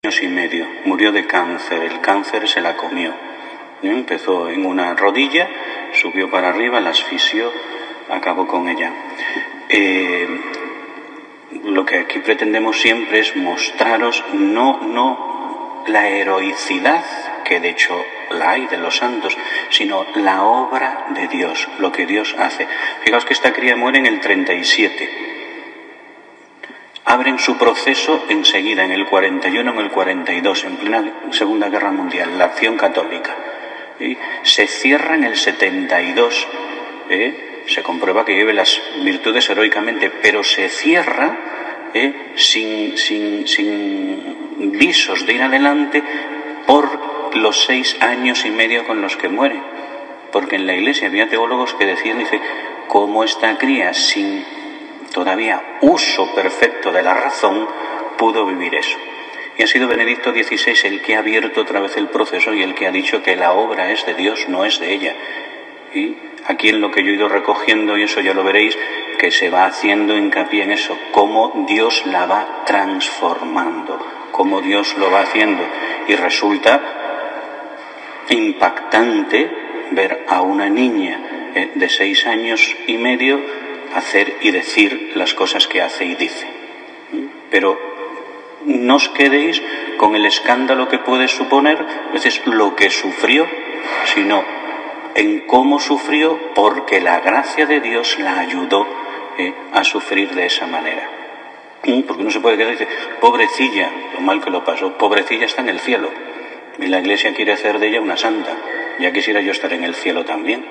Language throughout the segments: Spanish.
años y medio, murió de cáncer, el cáncer se la comió. Empezó en una rodilla, subió para arriba, la asfixió, acabó con ella. Lo que aquí pretendemos siempre es mostraros no la heroicidad, que de hecho la hay de los santos, sino la obra de Dios, lo que Dios hace. Fijaos que esta cría muere en el 37. Abren su proceso enseguida, en el 41, en el 42, en plena Segunda Guerra Mundial, la Acción Católica. Se cierra en el 72, se comprueba que vive las virtudes heroicamente, pero se cierra sin visos de ir adelante por los 6 años y medio con los que muere. Porque en la Iglesia había teólogos que decían, dice, cómo esta cría sin todavía uso perfecto de la razón pudo vivir eso. Y ha sido Benedicto XVI el que ha abierto otra vez el proceso y el que ha dicho que la obra es de Dios, no es de ella. Y aquí en lo que yo he ido recogiendo, y eso ya lo veréis, que se va haciendo hincapié en eso, cómo Dios la va transformando, cómo Dios lo va haciendo. Y resulta impactante ver a una niña de 6 años y medio hacer y decir las cosas que hace y dice. Pero no os quedéis con el escándalo que puede suponer a veces lo que sufrió, sino en cómo sufrió, porque la gracia de Dios la ayudó a sufrir de esa manera. Porque no se puede quedar y decir, pobrecilla, lo mal que lo pasó, pobrecilla está en el cielo. Y la Iglesia quiere hacer de ella una santa. Ya quisiera yo estar en el cielo también.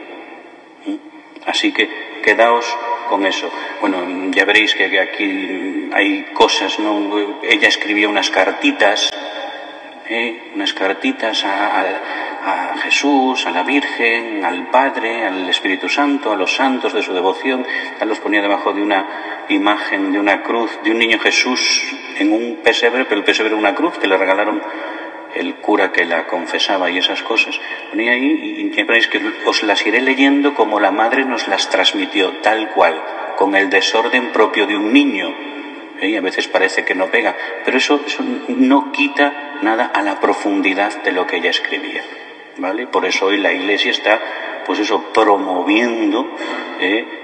Así que quedaos con eso. Bueno, ya veréis que aquí hay cosas, ¿no? Ella escribía unas cartitas a Jesús, a la Virgen, al Padre, al Espíritu Santo, a los santos de su devoción. Ya los ponía debajo de una imagen, de una cruz, de un niño Jesús en un pesebre, pero el pesebre era una cruz que le regalaron el cura que la confesaba y esas cosas. Ponía ahí, y ya veréis que os las iré leyendo como la madre nos las transmitió, tal cual, con el desorden propio de un niño. Y a veces parece que no pega, pero eso no quita nada a la profundidad de lo que ella escribía, ¿vale? Por eso hoy la Iglesia está, pues eso, promoviendo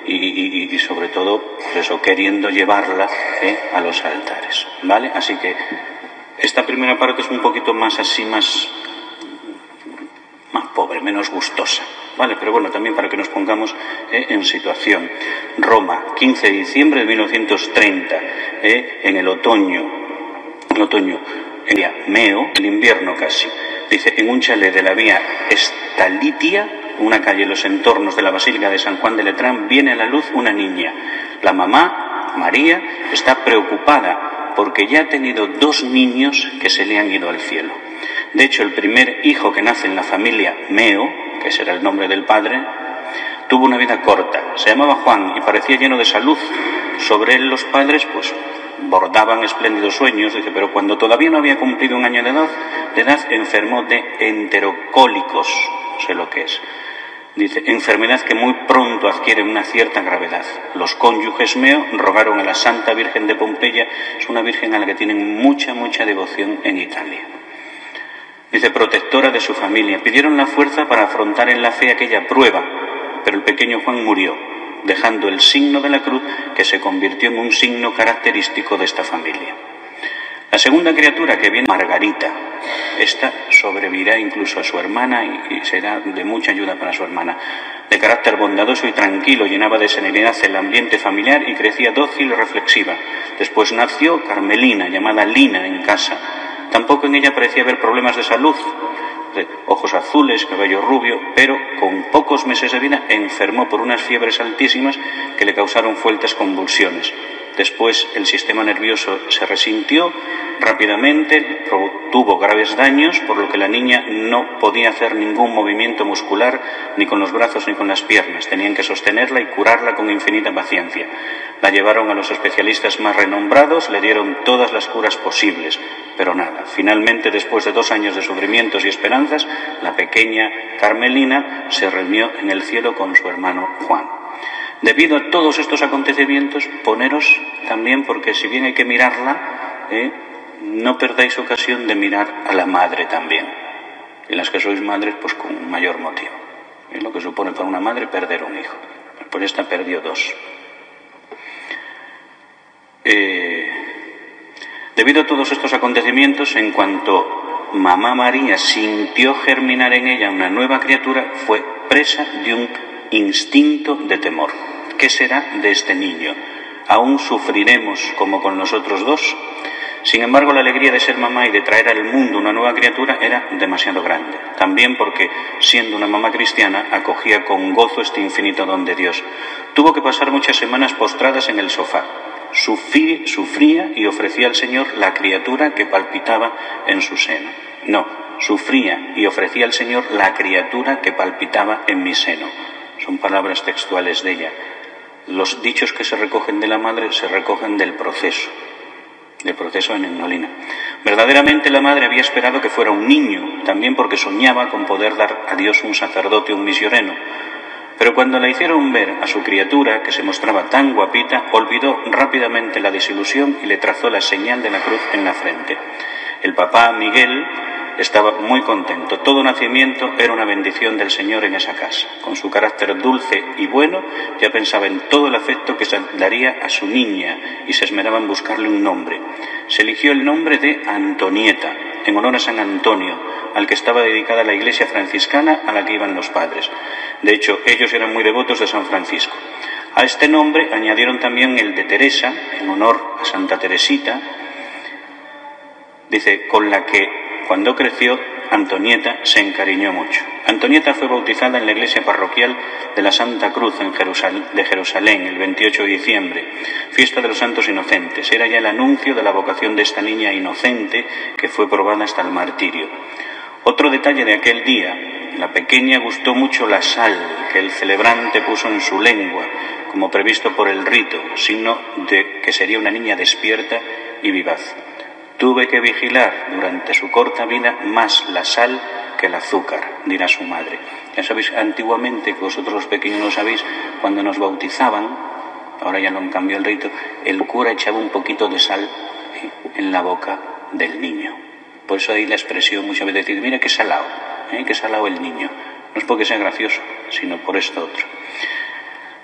y sobre todo, pues eso, queriendo llevarla a los altares, ¿vale? Así que esta primera parte es un poquito más así, más pobre, menos gustosa, ¿vale? Pero bueno, también para que nos pongamos en situación. Roma, 15 de diciembre de 1930, en el otoño, en día Meo, el invierno casi, dice, en un chalet de la vía Estalitia, una calle en los entornos de la Basílica de San Juan de Letrán, viene a la luz una niña. La mamá, María, está preocupada porque ya ha tenido 2 niños que se le han ido al cielo. De hecho, el primer hijo que nace en la familia Meo, que será el nombre del padre, tuvo una vida corta. Se llamaba Juan y parecía lleno de salud. Sobre él los padres, pues, bordaban espléndidos sueños, dice, pero cuando todavía no había cumplido 1 año de edad, enfermó de enterocólicos, no sé lo que es. Dice, enfermedad que muy pronto adquiere una cierta gravedad. Los cónyuges Meo rogaron a la Santa Virgen de Pompeya, es una virgen a la que tienen mucha devoción en Italia. Dice, protectora de su familia. Pidieron la fuerza para afrontar en la fe aquella prueba, pero el pequeño Juan murió, dejando el signo de la cruz que se convirtió en un signo característico de esta familia. La segunda criatura que viene, Margarita. Esta sobrevivirá incluso a su hermana y será de mucha ayuda para su hermana. De carácter bondadoso y tranquilo, llenaba de serenidad el ambiente familiar y crecía dócil y reflexiva. Después nació Carmelina, llamada Lina en casa. Tampoco en ella parecía haber problemas de salud, de ojos azules, cabello rubio, pero con pocos meses de vida enfermó por unas fiebres altísimas que le causaron fuertes convulsiones. Después el sistema nervioso se resintió rápidamente, tuvo graves daños, por lo que la niña no podía hacer ningún movimiento muscular, ni con los brazos ni con las piernas. Tenían que sostenerla y curarla con infinita paciencia. La llevaron a los especialistas más renombrados, le dieron todas las curas posibles, pero nada. Finalmente, después de 2 años de sufrimientos y esperanzas, la pequeña Carmelina se reunió en el cielo con su hermano Juan. Debido a todos estos acontecimientos, poneros también, porque si bien hay que mirarla, no perdáis ocasión de mirar a la madre también. Y las que sois madres, pues con mayor motivo. Es lo que supone para una madre perder un hijo. Pues esta perdió 2. Debido a todos estos acontecimientos, en cuanto mamá María sintió germinar en ella una nueva criatura, fue presa de un instinto de temor. ¿Qué será de este niño? ¿Aún sufriremos como con los otros 2? Sin embargo, la alegría de ser mamá y de traer al mundo una nueva criatura era demasiado grande. También porque, siendo una mamá cristiana, acogía con gozo este infinito don de Dios. Tuvo que pasar muchas semanas postradas en el sofá. Sufría y ofrecía al Señor la criatura que palpitaba en su seno. No, sufría y ofrecía al Señor la criatura que palpitaba en mi seno. Son palabras textuales de ella. Los dichos que se recogen de la madre se recogen del proceso en Negnolina. Verdaderamente la madre había esperado que fuera un niño, también porque soñaba con poder dar a Dios un sacerdote, un misionero. Pero cuando la hicieron ver a su criatura, que se mostraba tan guapita, olvidó rápidamente la desilusión y le trazó la señal de la cruz en la frente. El papá Miguel estaba muy contento. Todo nacimiento era una bendición del Señor en esa casa. Con su carácter dulce y bueno, ya pensaba en todo el afecto que se daría a su niña y se esmeraba en buscarle un nombre. Se eligió el nombre de Antonieta, en honor a San Antonio, al que estaba dedicada la iglesia franciscana a la que iban los padres. De hecho, ellos eran muy devotos de San Francisco. A este nombre añadieron también el de Teresa, en honor a Santa Teresita, dice, con la que cuando creció Antonieta se encariñó mucho. Antonieta fue bautizada en la iglesia parroquial de la Santa Cruz de Jerusalén el 28 de diciembre, fiesta de los Santos Inocentes. Era ya el anuncio de la vocación de esta niña inocente que fue probada hasta el martirio. Otro detalle de aquel día, la pequeña gustó mucho la sal que el celebrante puso en su lengua, como previsto por el rito, signo de que sería una niña despierta y vivaz. Tuve que vigilar durante su corta vida más la sal que el azúcar, dirá su madre. Ya sabéis, antiguamente, que vosotros los pequeños lo sabéis, cuando nos bautizaban, ahora ya lo han cambiado el rito, el cura echaba un poquito de sal en la boca del niño. Por eso ahí la expresión muchas veces decir, mira qué salado el niño. No es porque sea gracioso, sino por esto otro.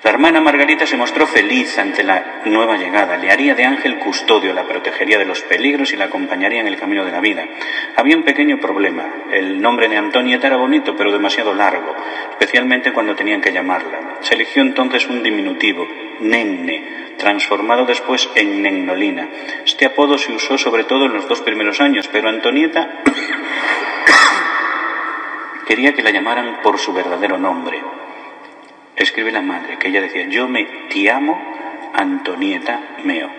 La hermana Margarita se mostró feliz ante la nueva llegada. Le haría de ángel custodio, la protegería de los peligros y la acompañaría en el camino de la vida. Había un pequeño problema. El nombre de Antonieta era bonito, pero demasiado largo, especialmente cuando tenían que llamarla. Se eligió entonces un diminutivo, Nenne, transformado después en Negnolina. Este apodo se usó sobre todo en los 2 primeros años, pero Antonieta quería que la llamaran por su verdadero nombre. Escribe la madre, que ella decía, yo te amo, Antonieta meo.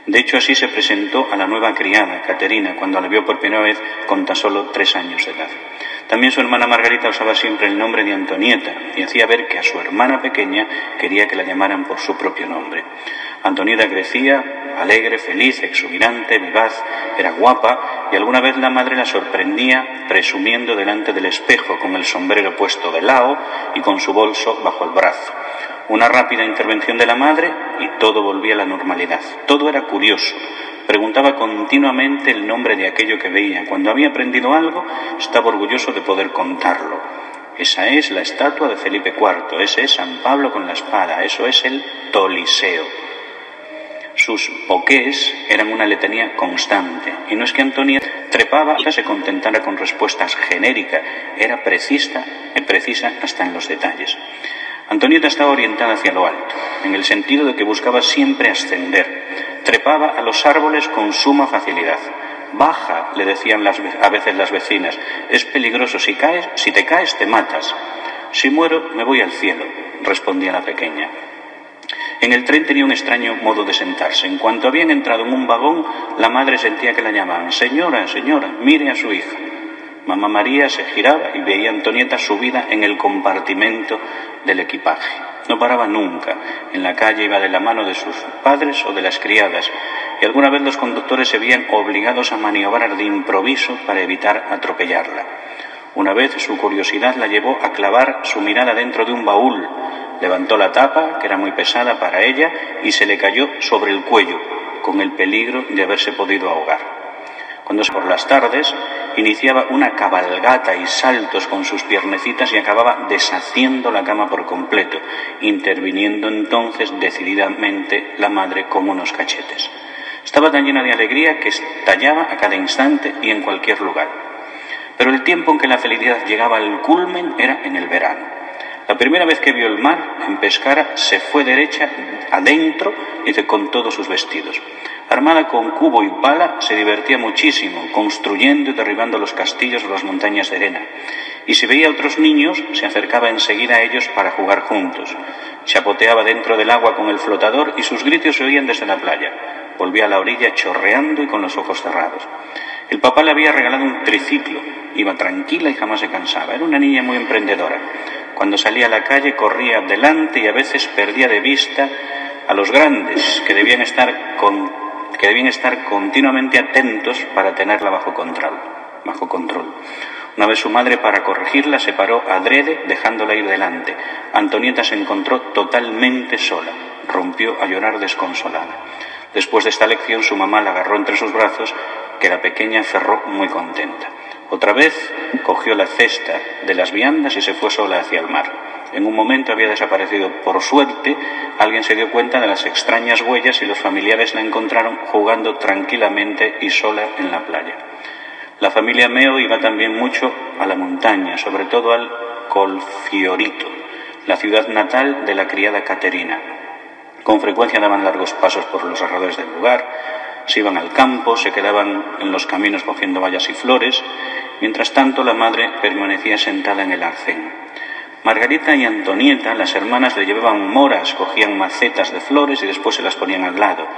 De hecho, así se presentó a la nueva criada, Caterina, cuando la vio por primera vez con tan solo 3 años de edad. También su hermana Margarita usaba siempre el nombre de Antonieta y hacía ver que a su hermana pequeña quería que la llamaran por su propio nombre. Antonieta crecía alegre, feliz, exuberante, vivaz, era guapa y alguna vez la madre la sorprendía presumiendo delante del espejo con el sombrero puesto de lado y con su bolso bajo el brazo. Una rápida intervención de la madre y todo volvía a la normalidad. Todo era curioso. Preguntaba continuamente el nombre de aquello que veía. Cuando había aprendido algo, estaba orgulloso de poder contarlo. Esa es la estatua de Felipe IV, ese es San Pablo con la espada, eso es el Toliseo. Sus poqués eran una letanía constante, y no es que Antonieta trepaba y se contentara con respuestas genéricas, era precisa hasta en los detalles. Antonieta estaba orientada hacia lo alto, en el sentido de que buscaba siempre ascender. Trepaba a los árboles con suma facilidad. Baja, le decían a veces las vecinas, es peligroso, si te caes te matas. Si muero me voy al cielo, respondía la pequeña. En el tren tenía un extraño modo de sentarse. En cuanto habían entrado en un vagón, la madre sentía que la llamaban, señora, señora, mire a su hija. Mamá María se giraba y veía a Antonieta subida en el compartimento del equipaje. No paraba nunca. En la calle iba de la mano de sus padres o de las criadas, y alguna vez los conductores se veían obligados a maniobrar de improviso para evitar atropellarla. Una vez su curiosidad la llevó a clavar su mirada dentro de un baúl. Levantó la tapa, que era muy pesada para ella, y se le cayó sobre el cuello, con el peligro de haberse podido ahogar. Cuando por las tardes iniciaba una cabalgata y saltos con sus piernecitas y acababa deshaciendo la cama por completo, interviniendo entonces decididamente la madre con unos cachetes. Estaba tan llena de alegría que estallaba a cada instante y en cualquier lugar. Pero el tiempo en que la felicidad llegaba al culmen era en el verano. La primera vez que vio el mar en Pescara se fue derecha adentro y con todos sus vestidos. Armada con cubo y pala, se divertía muchísimo, construyendo y derribando los castillos o las montañas de arena. Y si veía a otros niños, se acercaba enseguida a ellos para jugar juntos. Chapoteaba dentro del agua con el flotador y sus gritos se oían desde la playa. Volvía a la orilla chorreando y con los ojos cerrados. El papá le había regalado un triciclo. Iba tranquila y jamás se cansaba. Era una niña muy emprendedora. Cuando salía a la calle corría delante y a veces perdía de vista a los grandes que debían estar continuamente atentos para tenerla bajo control. Una vez su madre, para corregirla, se paró adrede dejándola ir delante. Antonieta se encontró totalmente sola. Rompió a llorar desconsolada. Después de esta lección su mamá la agarró entre sus brazos, que la pequeña aferró muy contenta. Otra vez cogió la cesta de las viandas y se fue sola hacia el mar. En un momento había desaparecido. Por suerte, alguien se dio cuenta de las extrañas huellas y los familiares la encontraron jugando tranquilamente y sola en la playa. La familia Meo iba también mucho a la montaña, sobre todo al Colfiorito, la ciudad natal de la criada Caterina. Con frecuencia daban largos pasos por los alrededores del lugar, se iban al campo, se quedaban en los caminos cogiendo bayas y flores. Mientras tanto, la madre permanecía sentada en el arcén. Margarita y Antonieta, las hermanas, le llevaban moras, cogían macetas de flores y después se las ponían al lado.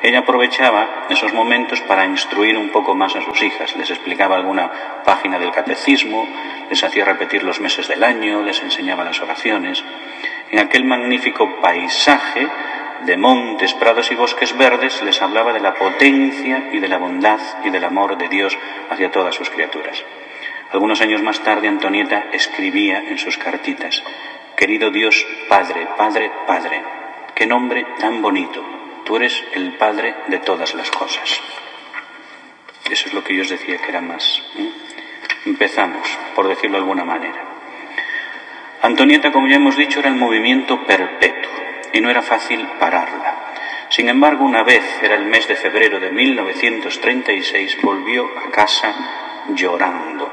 Ella aprovechaba esos momentos para instruir un poco más a sus hijas. Les explicaba alguna página del catecismo, les hacía repetir los meses del año, les enseñaba las oraciones. En aquel magnífico paisaje de montes, prados y bosques verdes, les hablaba de la potencia y de la bondad y del amor de Dios hacia todas sus criaturas. Algunos años más tarde, Antonieta escribía en sus cartitas: «Querido Dios, Padre, Padre, Padre, qué nombre tan bonito, tú eres el Padre de todas las cosas». Eso es lo que yo os decía que era más. Empezamos, por decirlo de alguna manera. Antonieta, como ya hemos dicho, era el movimiento perpetuo y no era fácil pararla. Sin embargo, una vez, era el mes de febrero de 1936, volvió a casa llorando.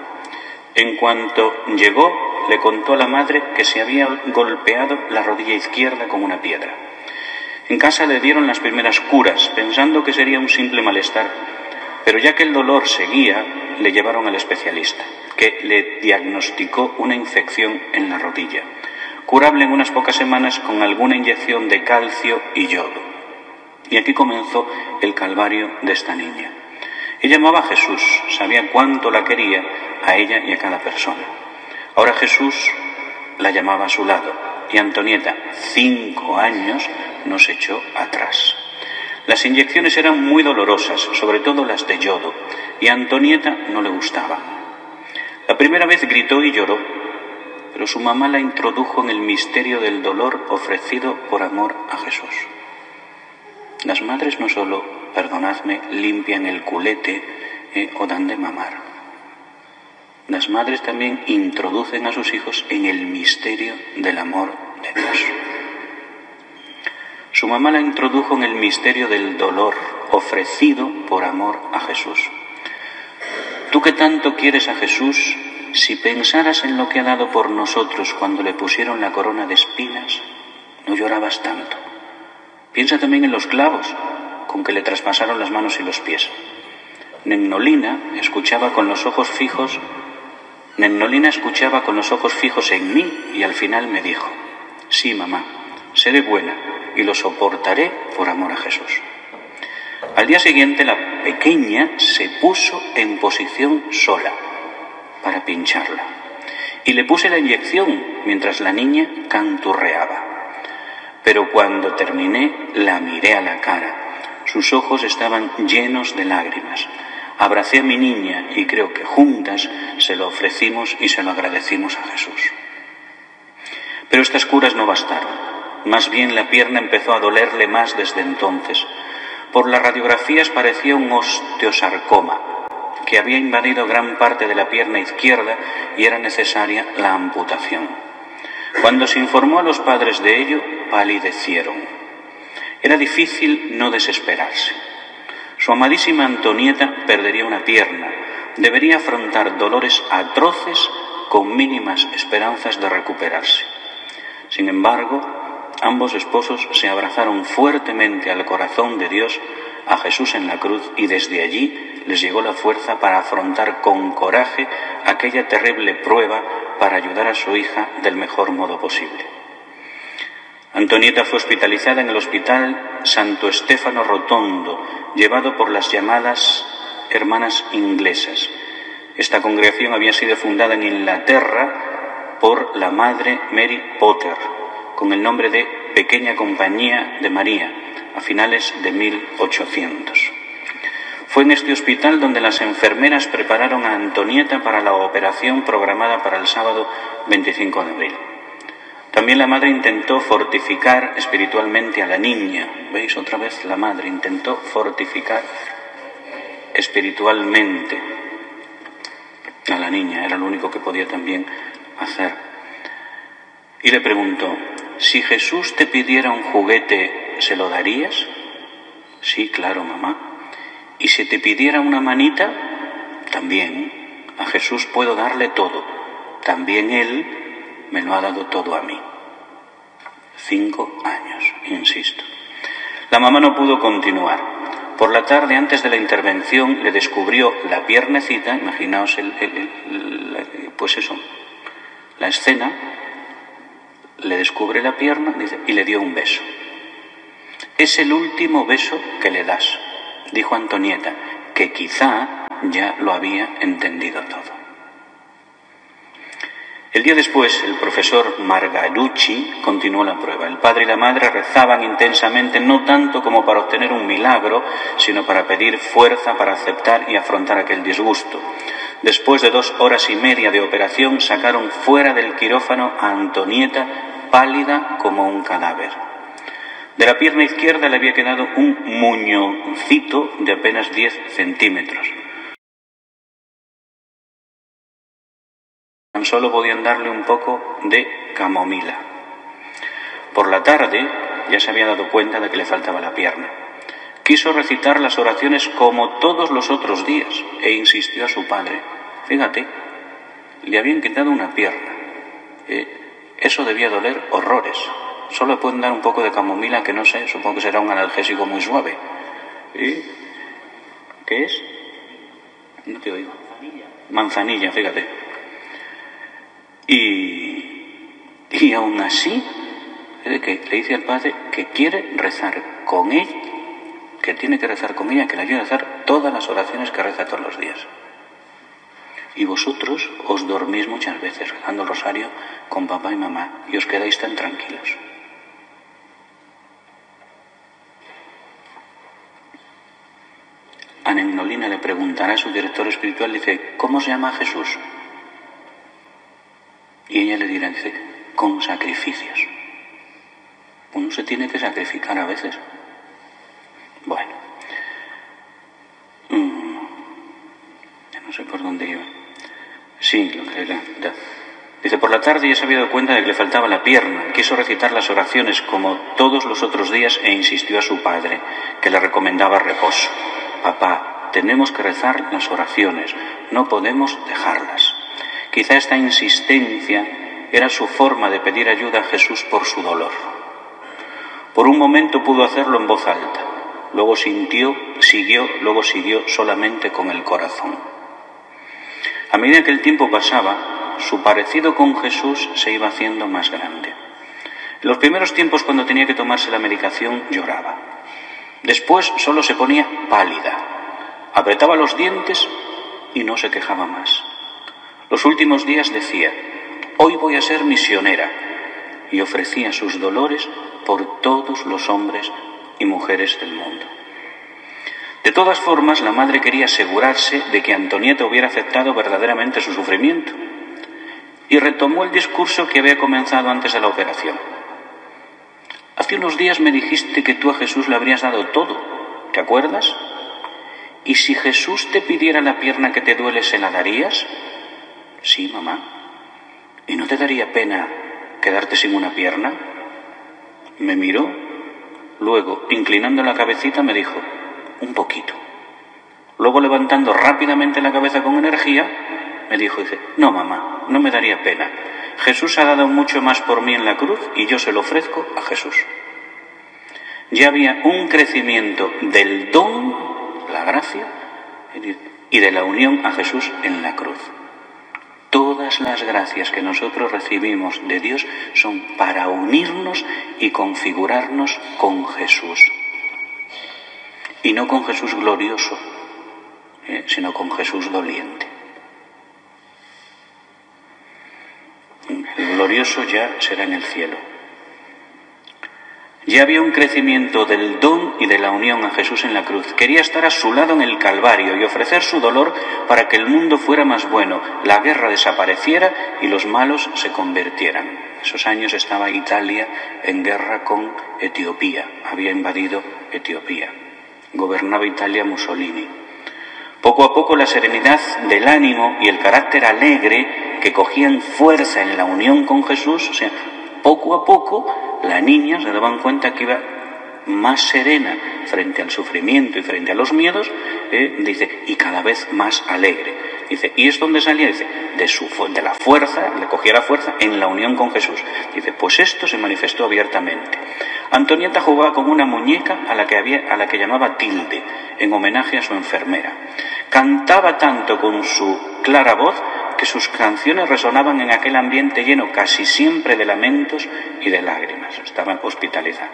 En cuanto llegó, le contó a la madre que se había golpeado la rodilla izquierda con una piedra. En casa le dieron las primeras curas, pensando que sería un simple malestar, pero ya que el dolor seguía, le llevaron al especialista, que le diagnosticó una infección en la rodilla, curable en unas pocas semanas con alguna inyección de calcio y yodo. Y aquí comenzó el calvario de esta niña. Ella amaba a Jesús, sabía cuánto la quería a ella y a cada persona. Ahora Jesús la llamaba a su lado y Antonieta, 5 años, nos echó atrás. Las inyecciones eran muy dolorosas, sobre todo las de yodo, y a Antonieta no le gustaba. La primera vez gritó y lloró, pero su mamá la introdujo en el misterio del dolor ofrecido por amor a Jesús. Las madres no solo, perdonadme, limpian el culete o dan de mamar. Las madres también introducen a sus hijos en el misterio del amor de Dios. Su mamá la introdujo en el misterio del dolor ofrecido por amor a Jesús. Tú que tanto quieres a Jesús, si pensaras en lo que ha dado por nosotros cuando le pusieron la corona de espinas, no llorabas tanto. Piensa también en los clavos con que le traspasaron las manos y los pies. Nennolina escuchaba con los ojos fijos en mí y al final me dijo: «Sí, mamá, seré buena y lo soportaré por amor a Jesús». Al día siguiente la pequeña se puso en posición sola para pincharla y le puse la inyección mientras la niña canturreaba. Pero cuando terminé la miré a la cara. Sus ojos estaban llenos de lágrimas. Abracé a mi niña y creo que juntas se lo ofrecimos y se lo agradecimos a Jesús. Pero estas curas no bastaron. Más bien la pierna empezó a dolerle más desde entonces. Por las radiografías parecía un osteosarcoma, que había invadido gran parte de la pierna izquierda y era necesaria la amputación. Cuando se informó a los padres de ello, palidecieron. Era difícil no desesperarse. Su amadísima Antonieta perdería una pierna, debería afrontar dolores atroces con mínimas esperanzas de recuperarse. Sin embargo, ambos esposos se abrazaron fuertemente al corazón de Dios, a Jesús en la cruz, y desde allí les llegó la fuerza para afrontar con coraje aquella terrible prueba para ayudar a su hija del mejor modo posible. Antonieta fue hospitalizada en el Hospital Santo Estéfano Rotondo, llevado por las llamadas Hermanas Inglesas. Esta congregación había sido fundada en Inglaterra por la madre Mary Potter, con el nombre de Pequeña Compañía de María, a finales de 1800. Fue en este hospital donde las enfermeras prepararon a Antonieta para la operación programada para el sábado 25 de abril. También la madre intentó fortificar espiritualmente a la niña. ¿Veis? Otra vez la madre intentó fortificar espiritualmente a la niña. Era lo único que podía también hacer. Y le preguntó: si Jesús te pidiera un juguete, ¿se lo darías? Sí, claro, mamá. ¿Y si te pidiera una manita? También. A Jesús puedo darle todo. También Él me lo ha dado todo a mí. 5 años, insisto. La mamá no pudo continuar. Por la tarde, antes de la intervención, le descubrió la piernecita. Imaginaos la escena. Le descubre la pierna, dice, y le dio un beso. Es el último beso que le das, dijo Antonieta, que quizá ya lo había entendido todo. El día después, el profesor Margarucci continuó la prueba. El padre y la madre rezaban intensamente, no tanto como para obtener un milagro, sino para pedir fuerza para aceptar y afrontar aquel disgusto. Después de 2 horas y media de operación, sacaron fuera del quirófano a Antonieta, pálida como un cadáver. De la pierna izquierda le había quedado un muñoncito de apenas 10 centímetros. Tan solo podían darle un poco de camomila. Por la tarde ya se había dado cuenta de que le faltaba la pierna. Quiso recitar las oraciones como todos los otros días e insistió a su padre. Fíjate, le habían quitado una pierna. Eso debía doler horrores. Solo pueden dar un poco de camomila, que no sé, supongo que será un analgésico muy suave. ¿Qué es? No te oigo. Manzanilla, fíjate. Y aún así, que le dice al padre que quiere rezar con él, que tiene que rezar con ella, que le ayude a hacer todas las oraciones que reza todos los días. Y vosotros os dormís muchas veces rezando el rosario con papá y mamá y os quedáis tan tranquilos. Ana Ignolina le preguntará a su director espiritual, dice, ¿cómo se llama Jesús? Y ella le dirá, dice, con sacrificios. Uno se tiene que sacrificar a veces. Bueno. Ya no sé por dónde iba. Sí, lo que era. Dice, por la tarde ya se había dado cuenta de que le faltaba la pierna. Quiso recitar las oraciones como todos los otros días e insistió a su padre, que le recomendaba reposo. Papá, tenemos que rezar las oraciones, no podemos dejarlas. Quizá esta insistencia era su forma de pedir ayuda a Jesús por su dolor. Por un momento pudo hacerlo en voz alta, luego siguió solamente con el corazón. A medida que el tiempo pasaba, su parecido con Jesús se iba haciendo más grande. En los primeros tiempos, cuando tenía que tomarse la medicación, lloraba. Después solo se ponía pálida, apretaba los dientes y no se quejaba más. Los últimos días decía, hoy voy a ser misionera, y ofrecía sus dolores por todos los hombres y mujeres del mundo. De todas formas, la madre quería asegurarse de que Antonieta hubiera aceptado verdaderamente su sufrimiento, y retomó el discurso que había comenzado antes de la operación. Hace unos días me dijiste que tú a Jesús le habrías dado todo, ¿te acuerdas? ¿y si Jesús te pidiera la pierna que te duele, se la darías? Sí, mamá. ¿Y no te daría pena quedarte sin una pierna? Me miró, luego, inclinando la cabecita, me dijo, un poquito. Luego, levantando rápidamente la cabeza con energía, me dijo, no, mamá, no me daría pena. Jesús ha dado mucho más por mí en la cruz y yo se lo ofrezco a Jesús. Ya había un crecimiento del don, la gracia, y de la unión a Jesús en la cruz. Todas las gracias que nosotros recibimos de Dios son para unirnos y configurarnos con Jesús. Y no con Jesús glorioso, sino con Jesús doliente. El glorioso ya será en el cielo. Ya había un crecimiento del don y de la unión a Jesús en la cruz. Quería estar a su lado en el Calvario y ofrecer su dolor para que el mundo fuera más bueno, la guerra desapareciera y los malos se convirtieran. En esos años estaba Italia en guerra con Etiopía, había invadido Etiopía. Gobernaba Italia Mussolini. Poco a poco la serenidad del ánimo y el carácter alegre que cogían fuerza en la unión con Jesús, o sea, poco a poco la niña se daban cuenta que iba más serena frente al sufrimiento y frente a los miedos, dice, y cada vez más alegre. Dice, ¿y es donde salía? Dice, de la fuerza, le cogía la fuerza en la unión con Jesús. Dice, pues esto se manifestó abiertamente. Antonieta jugaba con una muñeca a la que llamaba Tilde, en homenaje a su enfermera. Cantaba tanto con su clara voz que sus canciones resonaban en aquel ambiente lleno casi siempre de lamentos y de lágrimas. Estaba hospitalizada.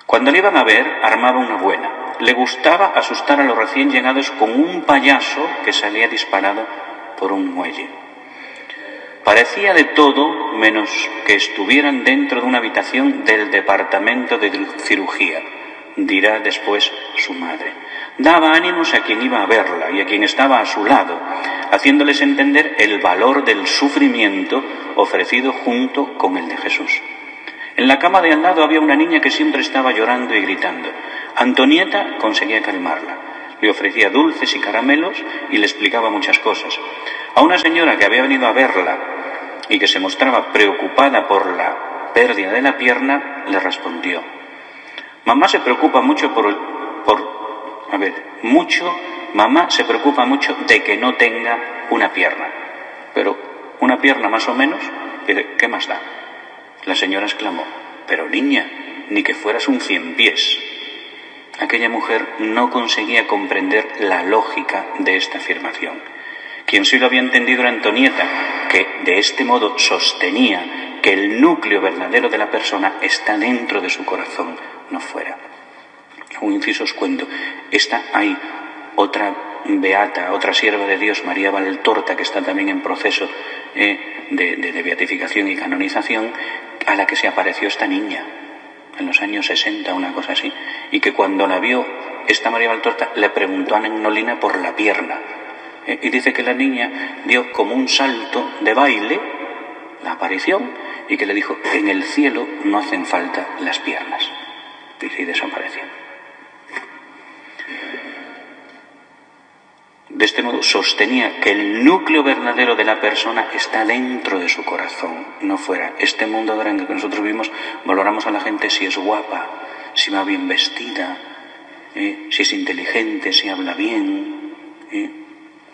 Cuando le iban a ver, armaba una buena. Le gustaba asustar a los recién llegados con un payaso que salía disparado por un muelle. Parecía de todo menos que estuvieran dentro de una habitación del departamento de cirugía, dirá después su madre. Daba ánimos a quien iba a verla y a quien estaba a su lado, haciéndoles entender el valor del sufrimiento ofrecido junto con el de Jesús. En la cama de al lado había una niña que siempre estaba llorando y gritando. Antonieta conseguía calmarla. Le ofrecía dulces y caramelos y le explicaba muchas cosas. A una señora que había venido a verla y que se mostraba preocupada por la pérdida de la pierna, le respondió: mamá se preocupa mucho mamá se preocupa mucho de que no tenga una pierna. Pero una pierna más o menos, ¿qué más da? La señora exclamó: pero niña, ni que fueras un 100 pies. Aquella mujer no conseguía comprender la lógica de esta afirmación. Quien sí lo había entendido era Antonieta, que de este modo sostenía que el núcleo verdadero de la persona está dentro de su corazón, no fuera. Un inciso os cuento. Hay otra beata, otra sierva de Dios, María Valtorta, que está también en proceso de beatificación y canonización, a la que se apareció esta niña en los años 60, una cosa así, y que cuando la vio esta María Valtorta le preguntó a Nolina por la pierna, y dice que la niña dio como un salto de baile, la aparición, y que le dijo: en el cielo no hacen falta las piernas. Dice, y desapareció. De este modo sostenía que el núcleo verdadero de la persona está dentro de su corazón, no fuera. Este mundo grande que nosotros vivimos, valoramos a la gente si es guapa, si va bien vestida, si es inteligente, si habla bien.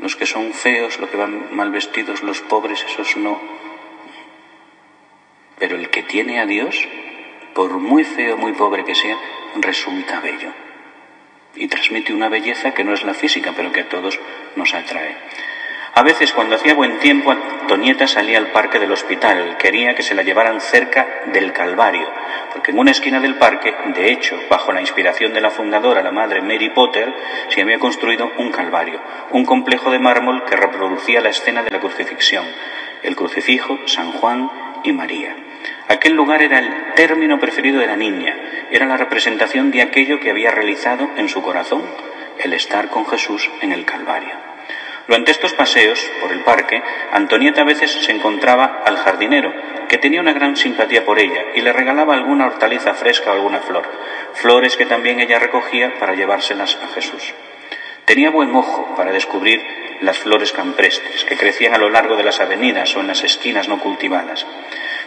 Los que son feos, los que van mal vestidos, los pobres, esos no. Pero el que tiene a Dios, por muy feo, muy pobre que sea, resulta bello. Y transmite una belleza que no es la física, pero que a todos nos atrae. A veces, cuando hacía buen tiempo, Antonieta salía al parque del hospital. Quería que se la llevaran cerca del Calvario, porque en una esquina del parque, de hecho, bajo la inspiración de la fundadora, la madre Mary Potter, se había construido un Calvario, un complejo de mármol que reproducía la escena de la crucifixión, el crucifijo, San Juan y María. Aquel lugar era el término preferido de la niña, era la representación de aquello que había realizado en su corazón, el estar con Jesús en el Calvario. Durante estos paseos por el parque, Antonieta a veces se encontraba al jardinero, que tenía una gran simpatía por ella y le regalaba alguna hortaliza fresca o alguna flor, flores que también ella recogía para llevárselas a Jesús. Tenía buen ojo para descubrir las flores campestres que crecían a lo largo de las avenidas o en las esquinas no cultivadas.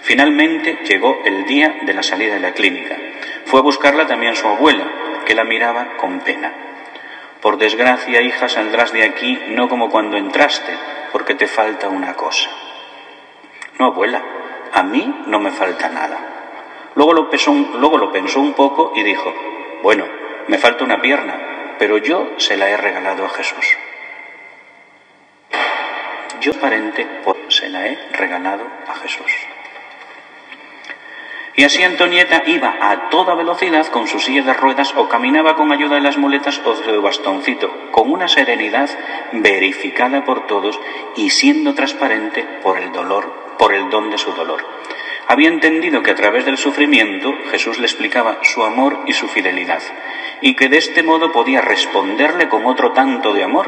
Finalmente llegó el día de la salida de la clínica. Fue a buscarla también su abuela, que la miraba con pena. Por desgracia, hija, saldrás de aquí no como cuando entraste, porque te falta una cosa. No, abuela, a mí no me falta nada. Luego lo pensó un poco y dijo, bueno, me falta una pierna, pero yo se la he regalado a Jesús. Yo, parente, se la he regalado a Jesús. Y así Antonieta iba a toda velocidad con su silla de ruedas o caminaba con ayuda de las muletas o de bastoncito, con una serenidad verificada por todos y siendo transparente por el don de su dolor. Había entendido que a través del sufrimiento Jesús le explicaba su amor y su fidelidad, y que de este modo podía responderle con otro tanto de amor.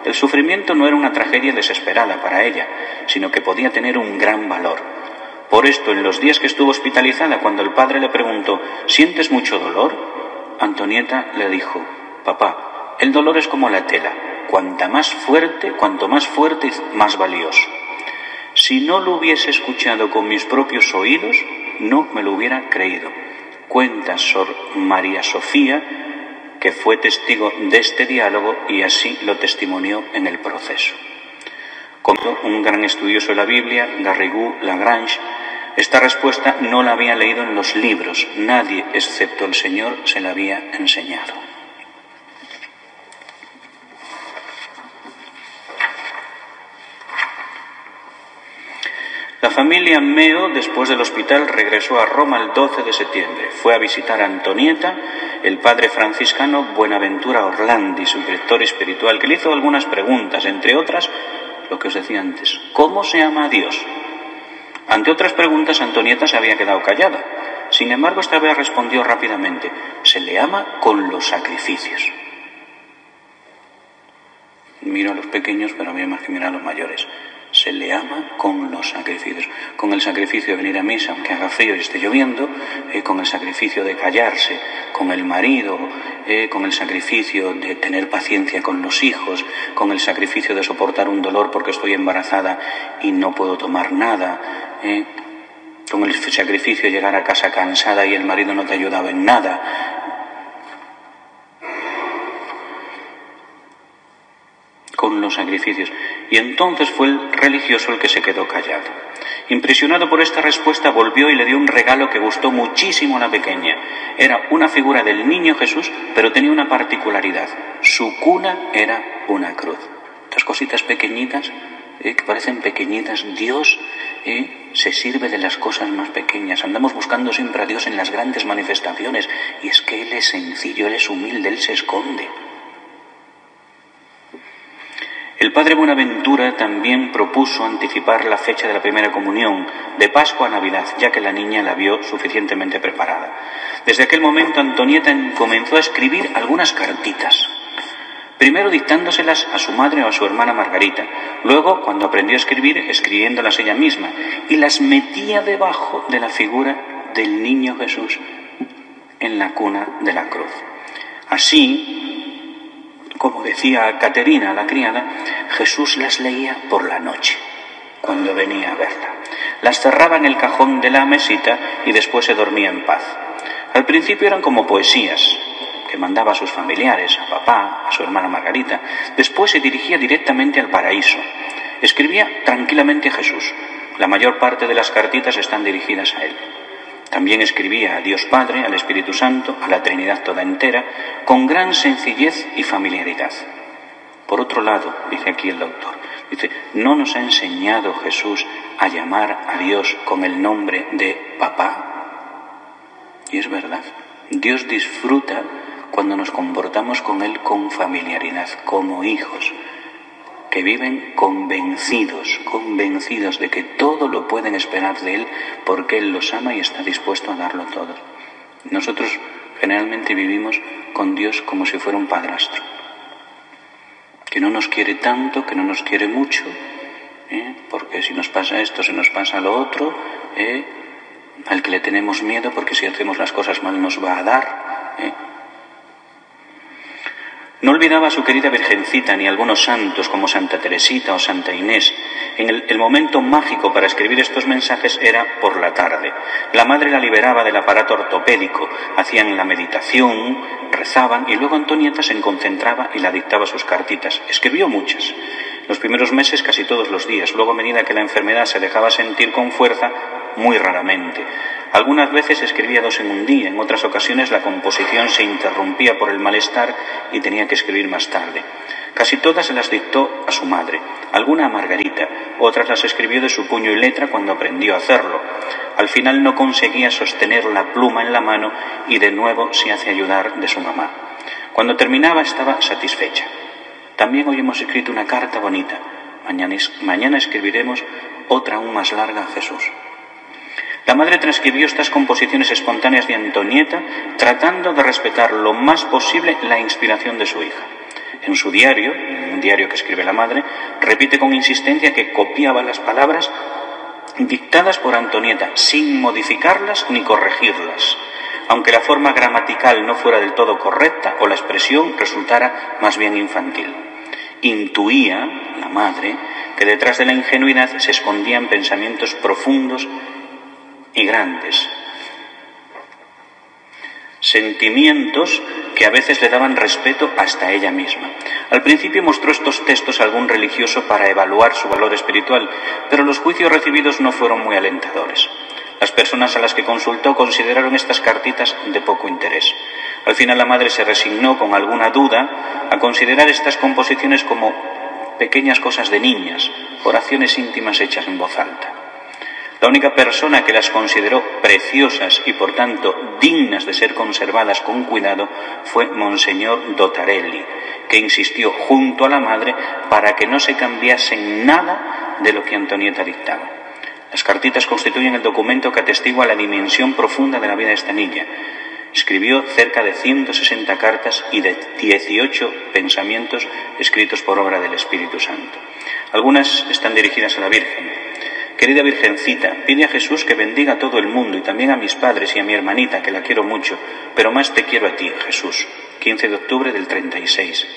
El sufrimiento no era una tragedia desesperada para ella, sino que podía tener un gran valor. Por esto, en los días que estuvo hospitalizada, cuando el padre le preguntó, ¿sientes mucho dolor? Antonieta le dijo, papá, el dolor es como la tela, cuanto más fuerte, más valioso. Si no lo hubiese escuchado con mis propios oídos, no me lo hubiera creído. Cuenta Sor María Sofía, que fue testigo de este diálogo y así lo testimonió en el proceso. Como un gran estudioso de la Biblia, Garrigou Lagrange, esta respuesta no la había leído en los libros. Nadie, excepto el Señor, se la había enseñado. La familia Meo, después del hospital, regresó a Roma el 12 de septiembre. Fue a visitar a Antonieta, el padre franciscano Buenaventura Orlandi, su director espiritual, que le hizo algunas preguntas, entre otras, lo que os decía antes, ¿cómo se ama a Dios? Ante otras preguntas, Antonieta se había quedado callada. Sin embargo, esta vez respondió rápidamente, se le ama con los sacrificios. Miro a los pequeños, pero había más que mirar a los mayores. Se le ama con los sacrificios, con el sacrificio de venir a misa aunque haga frío y esté lloviendo, con el sacrificio de callarse con el marido, con el sacrificio de tener paciencia con los hijos, con el sacrificio de soportar un dolor porque estoy embarazada y no puedo tomar nada, con el sacrificio de llegar a casa cansada y el marido no te ayudaba en nada. Con los sacrificios. Y entonces fue el religioso el que se quedó callado. Impresionado por esta respuesta, volvió y le dio un regalo que gustó muchísimo a la pequeña. Era una figura del niño Jesús, pero tenía una particularidad. Su cuna era una cruz. Estas cositas pequeñitas, que parecen pequeñitas. Dios se sirve de las cosas más pequeñas. Andamos buscando siempre a Dios en las grandes manifestaciones. Y es que Él es sencillo, Él es humilde, Él se esconde. El padre Buenaventura también propuso anticipar la fecha de la primera comunión, de Pascua a Navidad, ya que la niña la vio suficientemente preparada. Desde aquel momento Antonieta comenzó a escribir algunas cartitas. Primero dictándoselas a su madre o a su hermana Margarita. Luego, cuando aprendió a escribir, escribiéndolas ella misma. Y las metía debajo de la figura del niño Jesús en la cuna de la cruz. Así, como decía Caterina, la criada, Jesús las leía por la noche, cuando venía a verla. Las cerraba en el cajón de la mesita y después se dormía en paz. Al principio eran como poesías, que mandaba a sus familiares, a papá, a su hermana Margarita. Después se dirigía directamente al paraíso. Escribía tranquilamente a Jesús. La mayor parte de las cartitas están dirigidas a él. También escribía a Dios Padre, al Espíritu Santo, a la Trinidad toda entera, con gran sencillez y familiaridad. Por otro lado, dice aquí el autor, ¿no nos ha enseñado Jesús a llamar a Dios con el nombre de Papá? Y es verdad, Dios disfruta cuando nos comportamos con Él con familiaridad, como hijos, que viven convencidos de que todo lo pueden esperar de Él porque Él los ama y está dispuesto a darlo todo. Nosotros generalmente vivimos con Dios como si fuera un padrastro. que no nos quiere tanto, que no nos quiere mucho, porque si nos pasa esto, se nos pasa lo otro, al que le tenemos miedo porque si hacemos las cosas mal nos va a dar. No olvidaba a su querida Virgencita ni a algunos santos como Santa Teresita o Santa Inés. El momento mágico para escribir estos mensajes era por la tarde. La madre la liberaba del aparato ortopédico, hacían la meditación, rezaban y luego Antonieta se concentraba y la dictaba sus cartitas. Escribió muchas. Los primeros meses casi todos los días, luego a medida que la enfermedad se dejaba sentir con fuerza, muy raramente. Algunas veces escribía 2 en un día, en otras ocasiones la composición se interrumpía por el malestar y tenía que escribir más tarde. Casi todas se las dictó a su madre, alguna a Margarita, otras las escribió de su puño y letra cuando aprendió a hacerlo. Al final no conseguía sostener la pluma en la mano y de nuevo se hace ayudar de su mamá. Cuando terminaba estaba satisfecha. También hoy hemos escrito una carta bonita. Mañana escribiremos otra aún más larga a Jesús. La madre transcribió estas composiciones espontáneas de Antonieta tratando de respetar lo más posible la inspiración de su hija. En su diario, un diario que escribe la madre, repite con insistencia que copiaba las palabras dictadas por Antonieta sin modificarlas ni corregirlas, aunque la forma gramatical no fuera del todo correcta o la expresión resultara más bien infantil. Intuía, la madre, que detrás de la ingenuidad se escondían pensamientos profundos y grandes, sentimientos que a veces le daban respeto hasta a ella misma. Al principio mostró estos textos a algún religioso para evaluar su valor espiritual, pero los juicios recibidos no fueron muy alentadores. Las personas a las que consultó consideraron estas cartitas de poco interés. Al final la madre se resignó con alguna duda a considerar estas composiciones como pequeñas cosas de niñas, oraciones íntimas hechas en voz alta. La única persona que las consideró preciosas y por tanto dignas de ser conservadas con cuidado fue Monseñor Dotarelli, que insistió junto a la madre para que no se cambiase nada de lo que Antonieta dictaba. Las cartitas constituyen el documento que atestigua la dimensión profunda de la vida de esta niña. Escribió cerca de 160 cartas y de 18 pensamientos escritos por obra del Espíritu Santo. Algunas están dirigidas a la Virgen. Querida Virgencita, pide a Jesús que bendiga a todo el mundo y también a mis padres y a mi hermanita, que la quiero mucho, pero más te quiero a ti, Jesús. 15 de octubre del 36.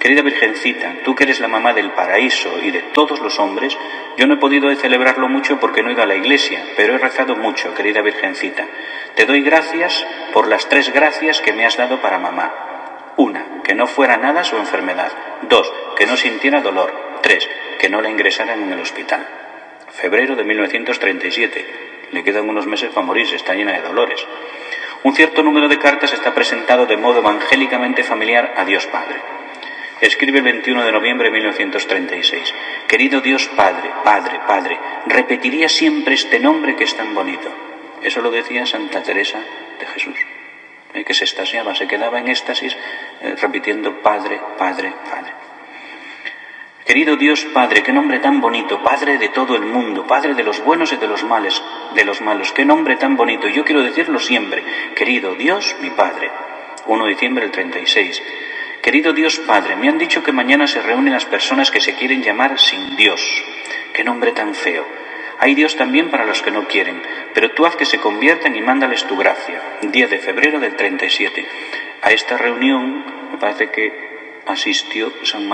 Querida Virgencita, tú que eres la mamá del paraíso y de todos los hombres, yo no he podido celebrarlo mucho porque no he ido a la iglesia, pero he rezado mucho, querida Virgencita. Te doy gracias por las 3 gracias que me has dado para mamá. 1, que no fuera nada su enfermedad. 2, que no sintiera dolor. 3, que no la ingresaran en el hospital. Febrero de 1937. Le quedan unos meses para morirse, está llena de dolores. Un cierto número de cartas está presentado de modo evangélicamente familiar a Dios Padre. Escribe el 21 de noviembre de 1936. Querido Dios Padre, Padre, Padre, repetiría siempre este nombre que es tan bonito. Eso lo decía Santa Teresa de Jesús, que se extasiaba, se quedaba en éxtasis repitiendo Padre, Padre, Padre. Querido Dios Padre, qué nombre tan bonito, Padre de todo el mundo, Padre de los buenos y de los malos, qué nombre tan bonito. Yo quiero decirlo siempre, querido Dios, mi Padre. 1 de diciembre del 36. Querido Dios Padre, me han dicho que mañana se reúnen las personas que se quieren llamar sin Dios. Qué nombre tan feo. Hay Dios también para los que no quieren, pero tú haz que se conviertan y mándales tu gracia. 10 de febrero del 37. A esta reunión me parece que asistió San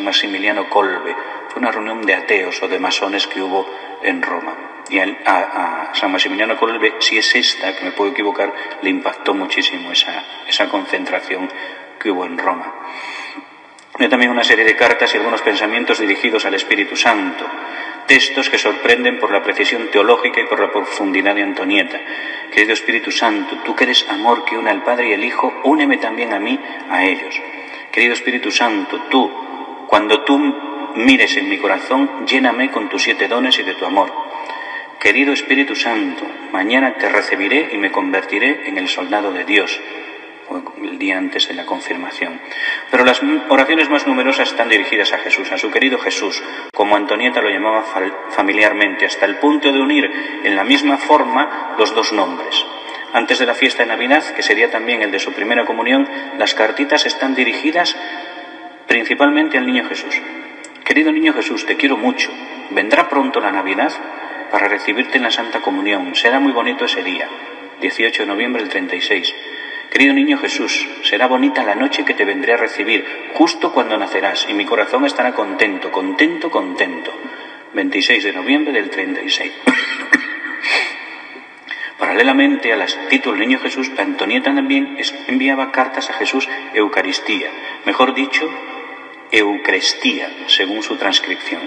Maximiliano Kolbe. Fue una reunión de ateos o de masones que hubo en Roma. Y a San Maximiliano Kolbe, si es esta, que me puedo equivocar, le impactó muchísimo esa concentración que hubo en Roma. Hay también una serie de cartas y algunos pensamientos dirigidos al Espíritu Santo, textos que sorprenden por la precisión teológica y por la profundidad de Antonieta. Querido Espíritu Santo, tú que eres amor que une al Padre y al Hijo, úneme también a mí, a ellos. Querido Espíritu Santo, tú, cuando tú mires en mi corazón, lléname con tus 7 dones y de tu amor. Querido Espíritu Santo, mañana te recibiré y me convertiré en el soldado de Dios, el día antes de la confirmación. Pero las oraciones más numerosas están dirigidas a Jesús, a su querido Jesús, como Antonieta lo llamaba familiarmente, hasta el punto de unir en la misma forma los 2 nombres. Antes de la fiesta de Navidad, que sería también el de su primera comunión, las cartitas están dirigidas principalmente al Niño Jesús. Querido Niño Jesús, te quiero mucho. Vendrá pronto la Navidad para recibirte en la Santa Comunión. Será muy bonito ese día, 18 de noviembre del 36. Querido Niño Jesús, será bonita la noche que te vendré a recibir, justo cuando nacerás, y mi corazón estará contento, contento, contento. 26 de noviembre del 36. Paralelamente al título del Niño Jesús, Antonieta también enviaba cartas a Jesús Eucaristía, mejor dicho, Eucaristía, según su transcripción.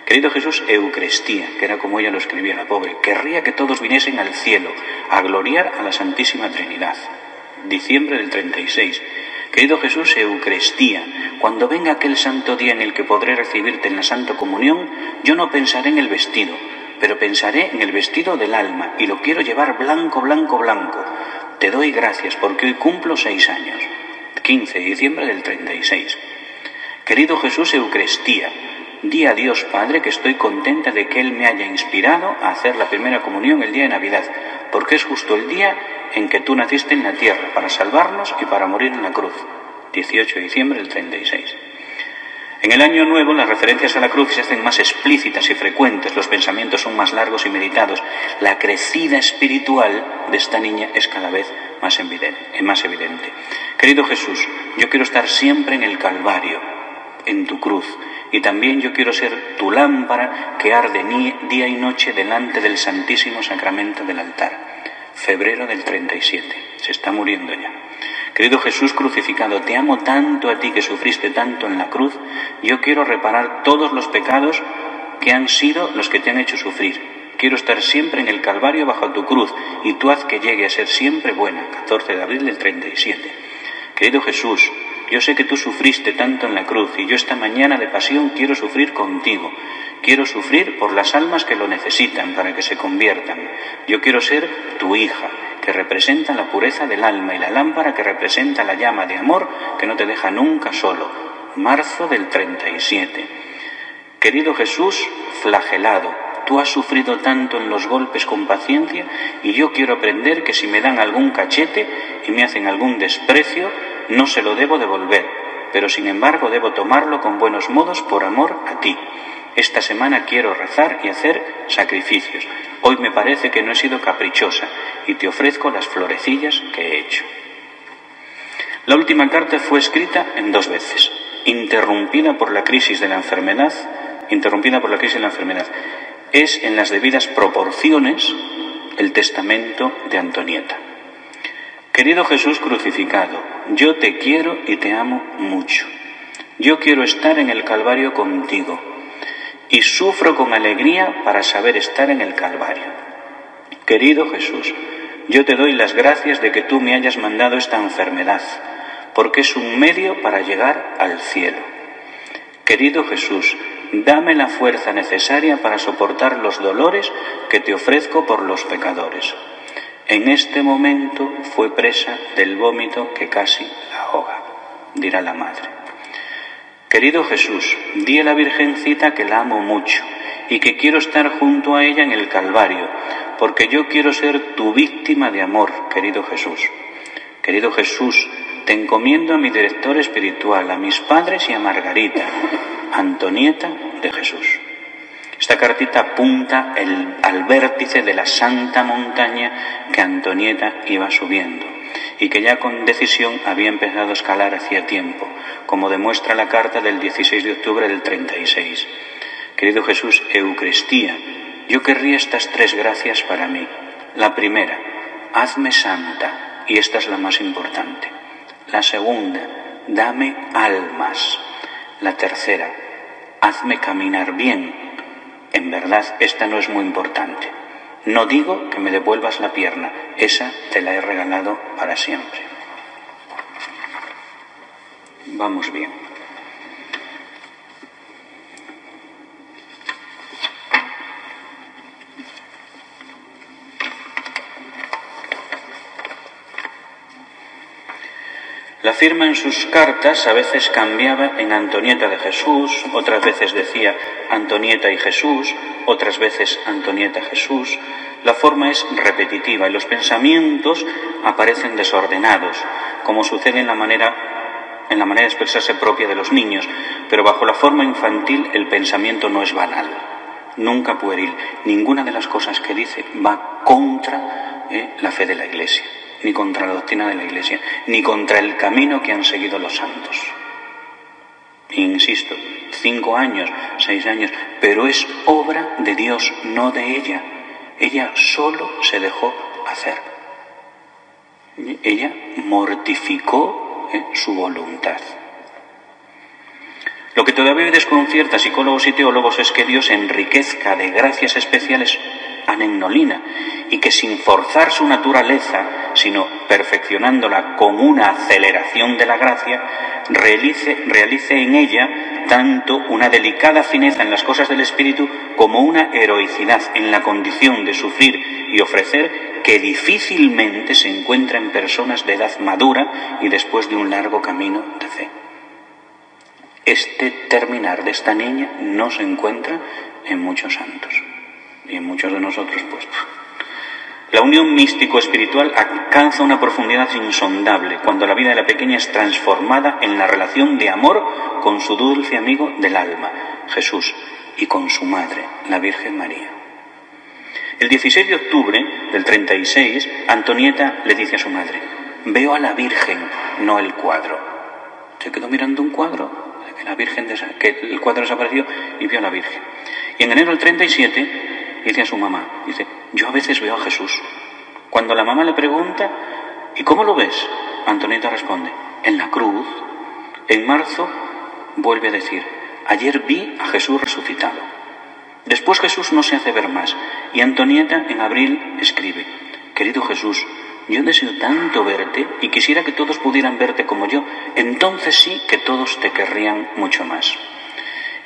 Querido Jesús, Eucaristía, que era como ella lo escribía, la pobre, querría que todos viniesen al cielo, a gloriar a la Santísima Trinidad. Diciembre del 36. Querido Jesús, Eucaristía, cuando venga aquel santo día en el que podré recibirte en la Santa Comunión, yo no pensaré en el vestido, pero pensaré en el vestido del alma, y lo quiero llevar blanco, blanco, blanco. Te doy gracias porque hoy cumplo 6 años. 15 de diciembre del 36. Querido Jesús, Eucaristía, di a Dios Padre que estoy contenta de que Él me haya inspirado a hacer la primera comunión el día de Navidad, porque es justo el día en que tú naciste en la tierra para salvarnos y para morir en la cruz. 18 de diciembre del 36. En el año nuevo las referencias a la cruz se hacen más explícitas y frecuentes, los pensamientos son más largos y meditados. La crecida espiritual de esta niña es cada vez más evidente. Querido Jesús, yo quiero estar siempre en el Calvario, en tu cruz, y también yo quiero ser tu lámpara que arde día y noche delante del Santísimo Sacramento del altar. Febrero del 37. Se está muriendo ya. Querido Jesús crucificado, te amo tanto a ti que sufriste tanto en la cruz. Yo quiero reparar todos los pecados que han sido los que te han hecho sufrir. Quiero estar siempre en el Calvario bajo tu cruz, y tú haz que llegue a ser siempre buena. 14 de abril del 37. Querido Jesús, yo sé que tú sufriste tanto en la cruz, y yo esta mañana de pasión quiero sufrir contigo. Quiero sufrir por las almas que lo necesitan para que se conviertan. Yo quiero ser tu hija, que representa la pureza del alma, y la lámpara que representa la llama de amor que no te deja nunca solo. Marzo del 37. Querido Jesús, flagelado, tú has sufrido tanto en los golpes con paciencia, y yo quiero aprender que si me dan algún cachete y me hacen algún desprecio, no se lo debo devolver, pero sin embargo debo tomarlo con buenos modos por amor a ti. Esta semana quiero rezar y hacer sacrificios. Hoy me parece que no he sido caprichosa y te ofrezco las florecillas que he hecho. La última carta fue escrita en 2 veces, interrumpida por la crisis de la enfermedad. Es en las debidas proporciones el testamento de Antonieta. Querido Jesús crucificado, yo te quiero y te amo mucho. Yo quiero estar en el Calvario contigo, y sufro con alegría para saber estar en el Calvario. Querido Jesús, yo te doy las gracias de que tú me hayas mandado esta enfermedad, porque es un medio para llegar al cielo. Querido Jesús, dame la fuerza necesaria para soportar los dolores que te ofrezco por los pecadores. En este momento fue presa del vómito que casi la ahoga, dirá la madre. Querido Jesús, di a la Virgencita que la amo mucho y que quiero estar junto a ella en el Calvario, porque yo quiero ser tu víctima de amor, querido Jesús. Querido Jesús, te encomiendo a mi director espiritual, a mis padres y a Margarita, Antonieta de Jesús. Esta cartita apunta al vértice de la santa montaña que Antonieta iba subiendo y que ya con decisión había empezado a escalar hacía tiempo, como demuestra la carta del 16 de octubre del 36. Querido Jesús, Eucaristía, yo querría estas 3 gracias para mí. La primera, hazme santa, y esta es la más importante. La segunda, dame almas. La tercera, hazme caminar bien. En verdad, esta no es muy importante. No digo que me devuelvas la pierna, esa te la he regalado para siempre. Vamos bien. La firma en sus cartas a veces cambiaba en Antonieta de Jesús, otras veces decía Antonieta y Jesús, otras veces Antonieta Jesús. La forma es repetitiva y los pensamientos aparecen desordenados, como sucede en la manera en la manera de expresarse propia de los niños, pero bajo la forma infantil el pensamiento no es banal, nunca pueril. Ninguna de las cosas que dice va contra la fe de la Iglesia, ni contra la doctrina de la Iglesia, ni contra el camino que han seguido los santos. Insisto, 5 años, 6 años, pero es obra de Dios, no de ella. Ella solo se dejó hacer. Ella mortificó su voluntad. Lo que todavía desconcierta a psicólogos y teólogos es que Dios enriquezca de gracias especiales a Negnolina y que sin forzar su naturaleza, sino perfeccionándola con una aceleración de la gracia, realice en ella tanto una delicada fineza en las cosas del espíritu como una heroicidad en la condición de sufrir y ofrecer que difícilmente se encuentra en personas de edad madura y después de un largo camino de fe. Este terminar de esta niña no se encuentra en muchos santos y en muchos de nosotros, pues. La unión místico-espiritual alcanza una profundidad insondable cuando la vida de la pequeña es transformada en la relación de amor con su dulce amigo del alma, Jesús, y con su madre, la Virgen María. El 16 de octubre del 36, Antonieta le dice a su madre: veo a la Virgen, no el cuadro. Se quedó mirando un cuadro, que el cuadro desapareció y vio a la Virgen. Y en enero del 37 dice a su mamá, yo a veces veo a Jesús. Cuando la mamá le pregunta, ¿y cómo lo ves?, Antonieta responde, en la cruz. En marzo vuelve a decir, ayer vi a Jesús resucitado. Después Jesús no se hace ver más y Antonieta en abril escribe, querido Jesús, yo deseo tanto verte y quisiera que todos pudieran verte como yo, entonces sí que todos te querrían mucho más.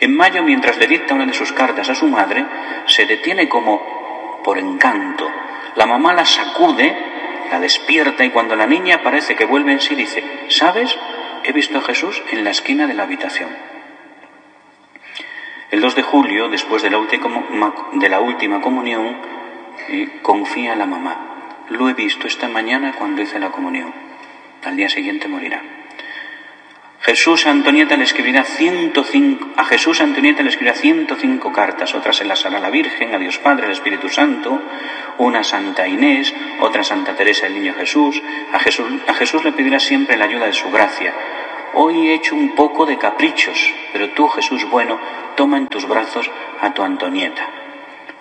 En mayo, mientras le dicta una de sus cartas a su madre, se detiene como por encanto. La mamá la sacude, la despierta y cuando la niña parece que vuelve en sí dice, ¿sabes? He visto a Jesús en la esquina de la habitación. El 2 de julio, después de la última comunión, confía a la mamá. Lo he visto esta mañana cuando hice la comunión. Al día siguiente morirá. A Jesús Antonieta le escribirá 105 cartas, otras se las hará a la Virgen, a Dios Padre, al Espíritu Santo, una a Santa Inés, otra a Santa Teresa del Niño Jesús. A Jesús le pedirá siempre la ayuda de su gracia. Hoy he hecho un poco de caprichos, pero tú, Jesús bueno, toma en tus brazos a tu Antonieta.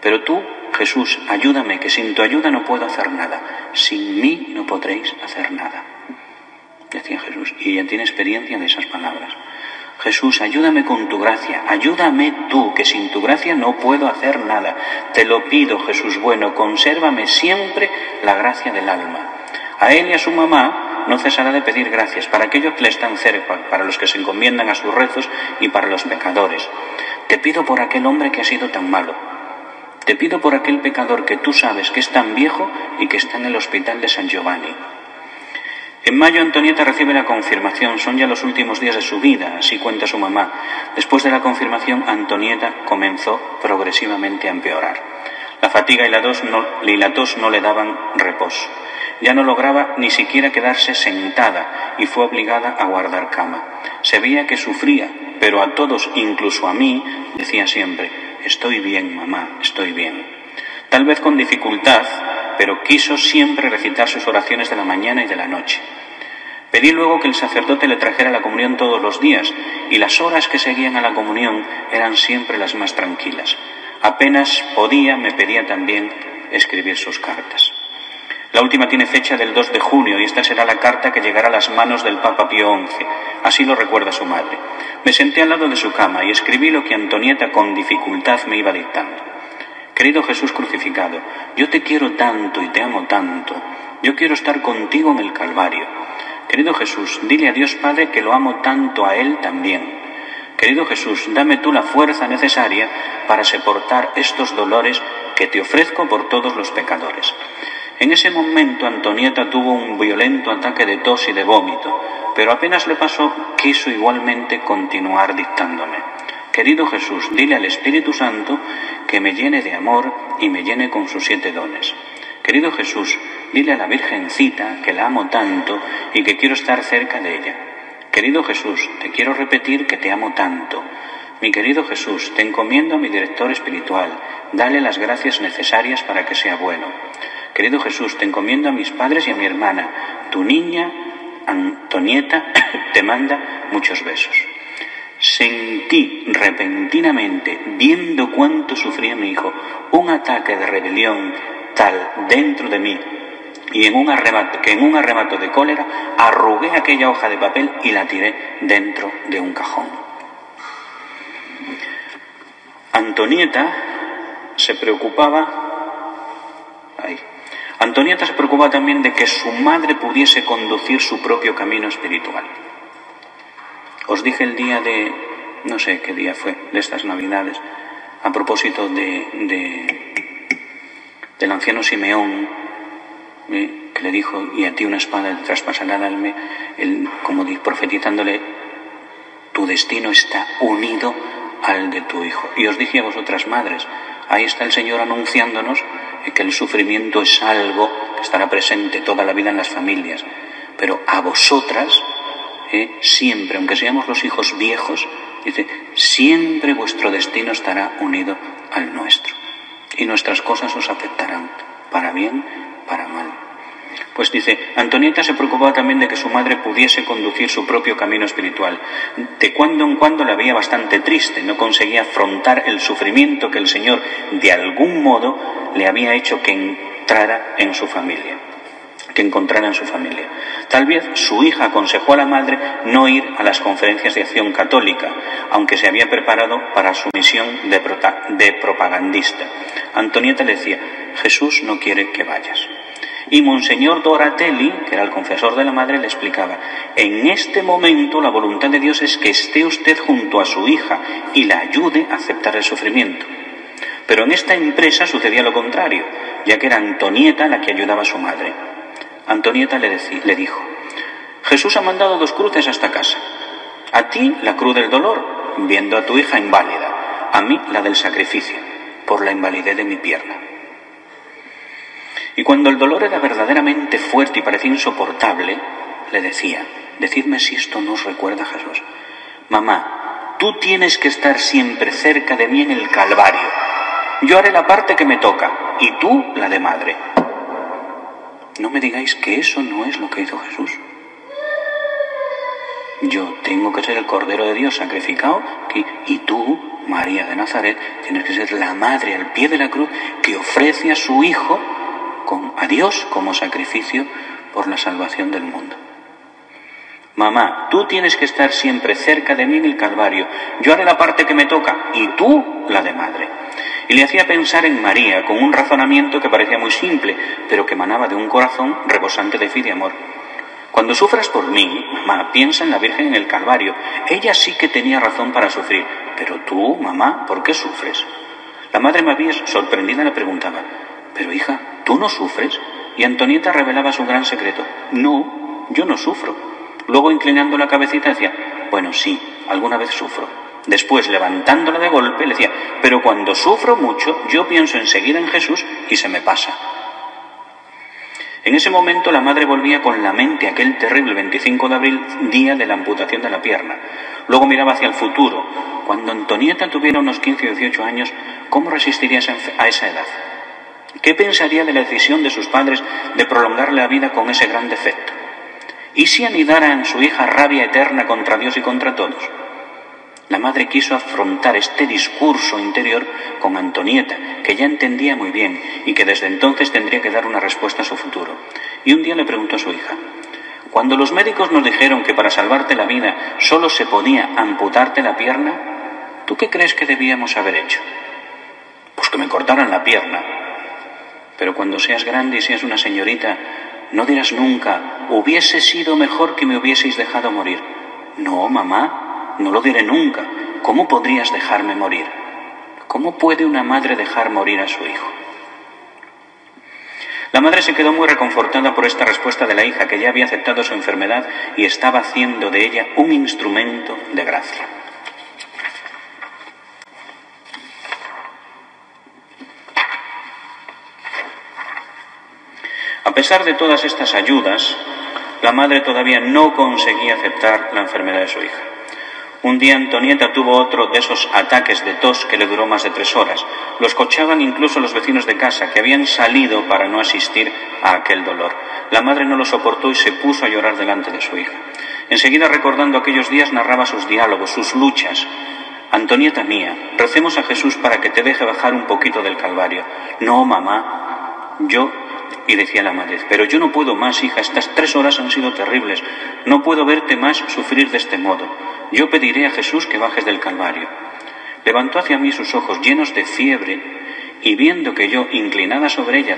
Pero tú, Jesús, ayúdame, que sin tu ayuda no puedo hacer nada. Sin mí no podréis hacer nada. Decía Jesús, y ella tiene experiencia de esas palabras. Jesús, ayúdame con tu gracia, ayúdame tú, que sin tu gracia no puedo hacer nada. Te lo pido, Jesús bueno, consérvame siempre la gracia del alma. A él y a su mamá no cesará de pedir gracias para aquellos que le están cerca, para los que se encomiendan a sus rezos y para los pecadores. Te pido por aquel hombre que ha sido tan malo. Te pido por aquel pecador que tú sabes que es tan viejo y que está en el hospital de San Giovanni. En mayo Antonieta recibe la confirmación, son ya los últimos días de su vida, así cuenta su mamá. Después de la confirmación, Antonieta comenzó progresivamente a empeorar. La fatiga y la tos no le daban reposo. Ya no lograba ni siquiera quedarse sentada y fue obligada a guardar cama. Se veía que sufría, pero a todos, incluso a mí, decía siempre, estoy bien, mamá, estoy bien. Tal vez con dificultad, pero quiso siempre recitar sus oraciones de la mañana y de la noche. Pedí luego que el sacerdote le trajera la comunión todos los días, y las horas que seguían a la comunión eran siempre las más tranquilas. Apenas podía, me pedía también escribir sus cartas. La última tiene fecha del 2 de junio y esta será la carta que llegará a las manos del Papa Pío XI. Así lo recuerda su madre. Me senté al lado de su cama y escribí lo que Antonieta con dificultad me iba dictando. Querido Jesús crucificado, yo te quiero tanto y te amo tanto. Yo quiero estar contigo en el Calvario. Querido Jesús, dile a Dios Padre que lo amo tanto a Él también. Querido Jesús, dame tú la fuerza necesaria para soportar estos dolores que te ofrezco por todos los pecadores. En ese momento Antonieta tuvo un violento ataque de tos y de vómito, pero apenas le pasó, quiso igualmente continuar dictándome. Querido Jesús, dile al Espíritu Santo que me llene de amor y me llene con sus 7 dones. Querido Jesús, dile a la Virgencita que la amo tanto y que quiero estar cerca de ella. Querido Jesús, te quiero repetir que te amo tanto. Mi querido Jesús, te encomiendo a mi director espiritual. Dale las gracias necesarias para que sea bueno. Querido Jesús, te encomiendo a mis padres y a mi hermana. Tu niña, Antonieta, te manda muchos besos. Sentí repentinamente, viendo cuánto sufría mi hijo, un ataque de rebelión tal dentro de mí, y en un arrebato de cólera arrugué aquella hoja de papel y la tiré dentro de un cajón. Antonieta se preocupaba también de que su madre pudiese conducir su propio camino espiritual. Os dije el día de, no sé qué día fue, de estas Navidades, a propósito del anciano Simeón, que le dijo, y a ti una espada te traspasará el alma, como profetizándole, tu destino está unido al de tu hijo. Y os dije a vosotras madres, ahí está el Señor anunciándonos que el sufrimiento es algo que estará presente toda la vida en las familias, pero a vosotras, siempre, aunque seamos los hijos viejos, dice, siempre vuestro destino estará unido al nuestro, y nuestras cosas os afectarán, para bien, para mal. Pues dice, Antonieta se preocupaba también de que su madre pudiese conducir su propio camino espiritual. De cuando en cuando la veía bastante triste, no conseguía afrontar el sufrimiento que el Señor de algún modo le había hecho que encontrara en su familia. Tal vez su hija aconsejó a la madre no ir a las conferencias de acción católica, aunque se había preparado para su misión de propagandista. Antonieta le decía, Jesús no quiere que vayas. Y Monseñor Doratelli, que era el confesor de la madre, le explicaba, en este momento la voluntad de Dios es que esté usted junto a su hija y la ayude a aceptar el sufrimiento. Pero en esta empresa sucedía lo contrario, ya que era Antonieta la que ayudaba a su madre. Antonieta le dijo, Jesús ha mandado 2 cruces a esta casa. A ti la cruz del dolor, viendo a tu hija inválida. A mí la del sacrificio, por la invalidez de mi pierna. Y cuando el dolor era verdaderamente fuerte y parecía insoportable, le decía, decidme si esto no os recuerda a Jesús. Mamá, tú tienes que estar siempre cerca de mí en el Calvario. Yo haré la parte que me toca y tú la de madre. No me digáis que eso no es lo que hizo Jesús. Yo tengo que ser el Cordero de Dios sacrificado y tú, María de Nazaret, tienes que ser la madre al pie de la cruz que ofrece a su hijo a Dios como sacrificio por la salvación del mundo. Mamá, tú tienes que estar siempre cerca de mí en el Calvario. Yo haré la parte que me toca y tú la de madre. Y le hacía pensar en María con un razonamiento que parecía muy simple, pero que emanaba de un corazón rebosante de fe y de amor. Cuando sufras por mí, mamá, piensa en la Virgen en el Calvario. Ella sí que tenía razón para sufrir. Pero tú, mamá, ¿por qué sufres? La madre María, sorprendida, le preguntaba, pero hija, ¿tú no sufres? Y Antonieta revelaba su gran secreto. No, yo no sufro. Luego, inclinando la cabecita, decía, bueno, sí, alguna vez sufro. Después, levantándola de golpe, le decía, pero cuando sufro mucho, yo pienso enseguida en Jesús y se me pasa. En ese momento la madre volvía con la mente aquel terrible 25 de abril, día de la amputación de la pierna. Luego miraba hacia el futuro. Cuando Antonieta tuviera unos 15 o 18 años, ¿cómo resistiría a esa edad? ¿Qué pensaría de la decisión de sus padres de prolongar la vida con ese gran defecto? ¿Y si anidara en su hija rabia eterna contra Dios y contra todos? La madre quiso afrontar este discurso interior con Antonieta, que ya entendía muy bien y que desde entonces tendría que dar una respuesta a su futuro. Y un día le preguntó a su hija, cuando los médicos nos dijeron que para salvarte la vida solo se podía amputarte la pierna, ¿tú qué crees que debíamos haber hecho? Pues que me cortaran la pierna. Pero cuando seas grande y seas una señorita, no dirás nunca, hubiese sido mejor que me hubieseis dejado morir. No, mamá, no lo diré nunca. ¿Cómo podrías dejarme morir? ¿Cómo puede una madre dejar morir a su hijo? La madre se quedó muy reconfortada por esta respuesta de la hija, que ya había aceptado su enfermedad y estaba haciendo de ella un instrumento de gracia. A pesar de todas estas ayudas, La madre todavía no conseguía aceptar la enfermedad de su hija. Un día Antonieta tuvo otro de esos ataques de tos que le duró más de 3 horas. Lo escuchaban incluso los vecinos de casa, que habían salido para no asistir a aquel dolor. La madre no lo soportó y se puso a llorar delante de su hija. Enseguida, recordando aquellos días, narraba sus diálogos, sus luchas. Antonieta mía, recemos a Jesús para que te deje bajar un poquito del Calvario. No, mamá, y decía la madre, pero yo no puedo más, hija, estas 3 horas han sido terribles. No puedo verte más sufrir de este modo. Yo pediré a Jesús que bajes del Calvario. Levantó hacia mí sus ojos llenos de fiebre y viendo que yo, inclinada sobre ella,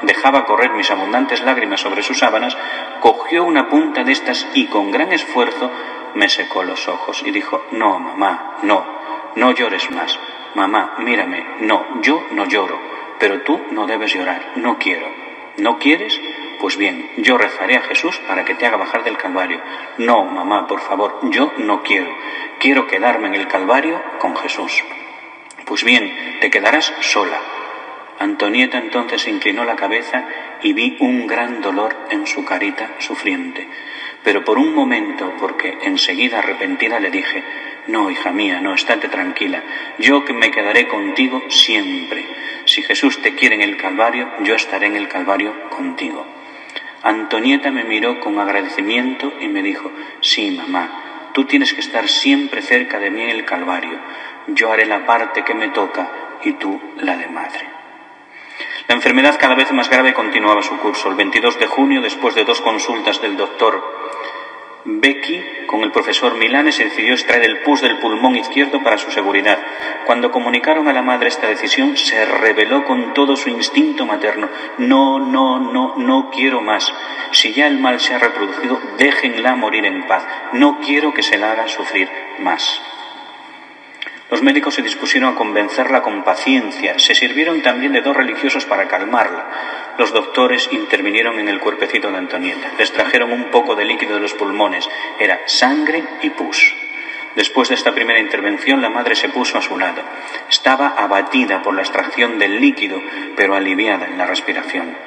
dejaba correr mis abundantes lágrimas sobre sus sábanas, cogió una punta de estas y con gran esfuerzo me secó los ojos y dijo, no, mamá, no llores más. Mamá, mírame, no, yo no lloro, pero tú no debes llorar, no quiero. ¿No quieres? Pues bien, yo rezaré a Jesús para que te haga bajar del Calvario. No, mamá, por favor, yo no quiero. Quiero quedarme en el Calvario con Jesús. Pues bien, te quedarás sola. Antonieta entonces inclinó la cabeza y vi un gran dolor en su carita sufriente. Pero por un momento, porque enseguida arrepentida le dije, no, hija mía, no, estate tranquila, yo que me quedaré contigo siempre. Si Jesús te quiere en el Calvario, yo estaré en el Calvario contigo. Antonieta me miró con agradecimiento y me dijo, sí, mamá, tú tienes que estar siempre cerca de mí en el Calvario. Yo haré la parte que me toca y tú la de madre. La enfermedad cada vez más grave continuaba su curso. El 22 de junio, después de 2 consultas del doctor Becky con el profesor Milane, se decidió extraer el pus del pulmón izquierdo para su seguridad. Cuando comunicaron a la madre esta decisión, se rebeló con todo su instinto materno. No quiero más. Si ya el mal se ha reproducido, déjenla morir en paz. No quiero que se la haga sufrir más. Los médicos se dispusieron a convencerla con paciencia. Se sirvieron también de 2 religiosos para calmarla. Los doctores intervinieron en el cuerpecito de Antonieta. Les trajeron un poco de líquido de los pulmones. Era sangre y pus. Después de esta primera intervención, la madre se puso a su lado. Estaba abatida por la extracción del líquido, pero aliviada en la respiración.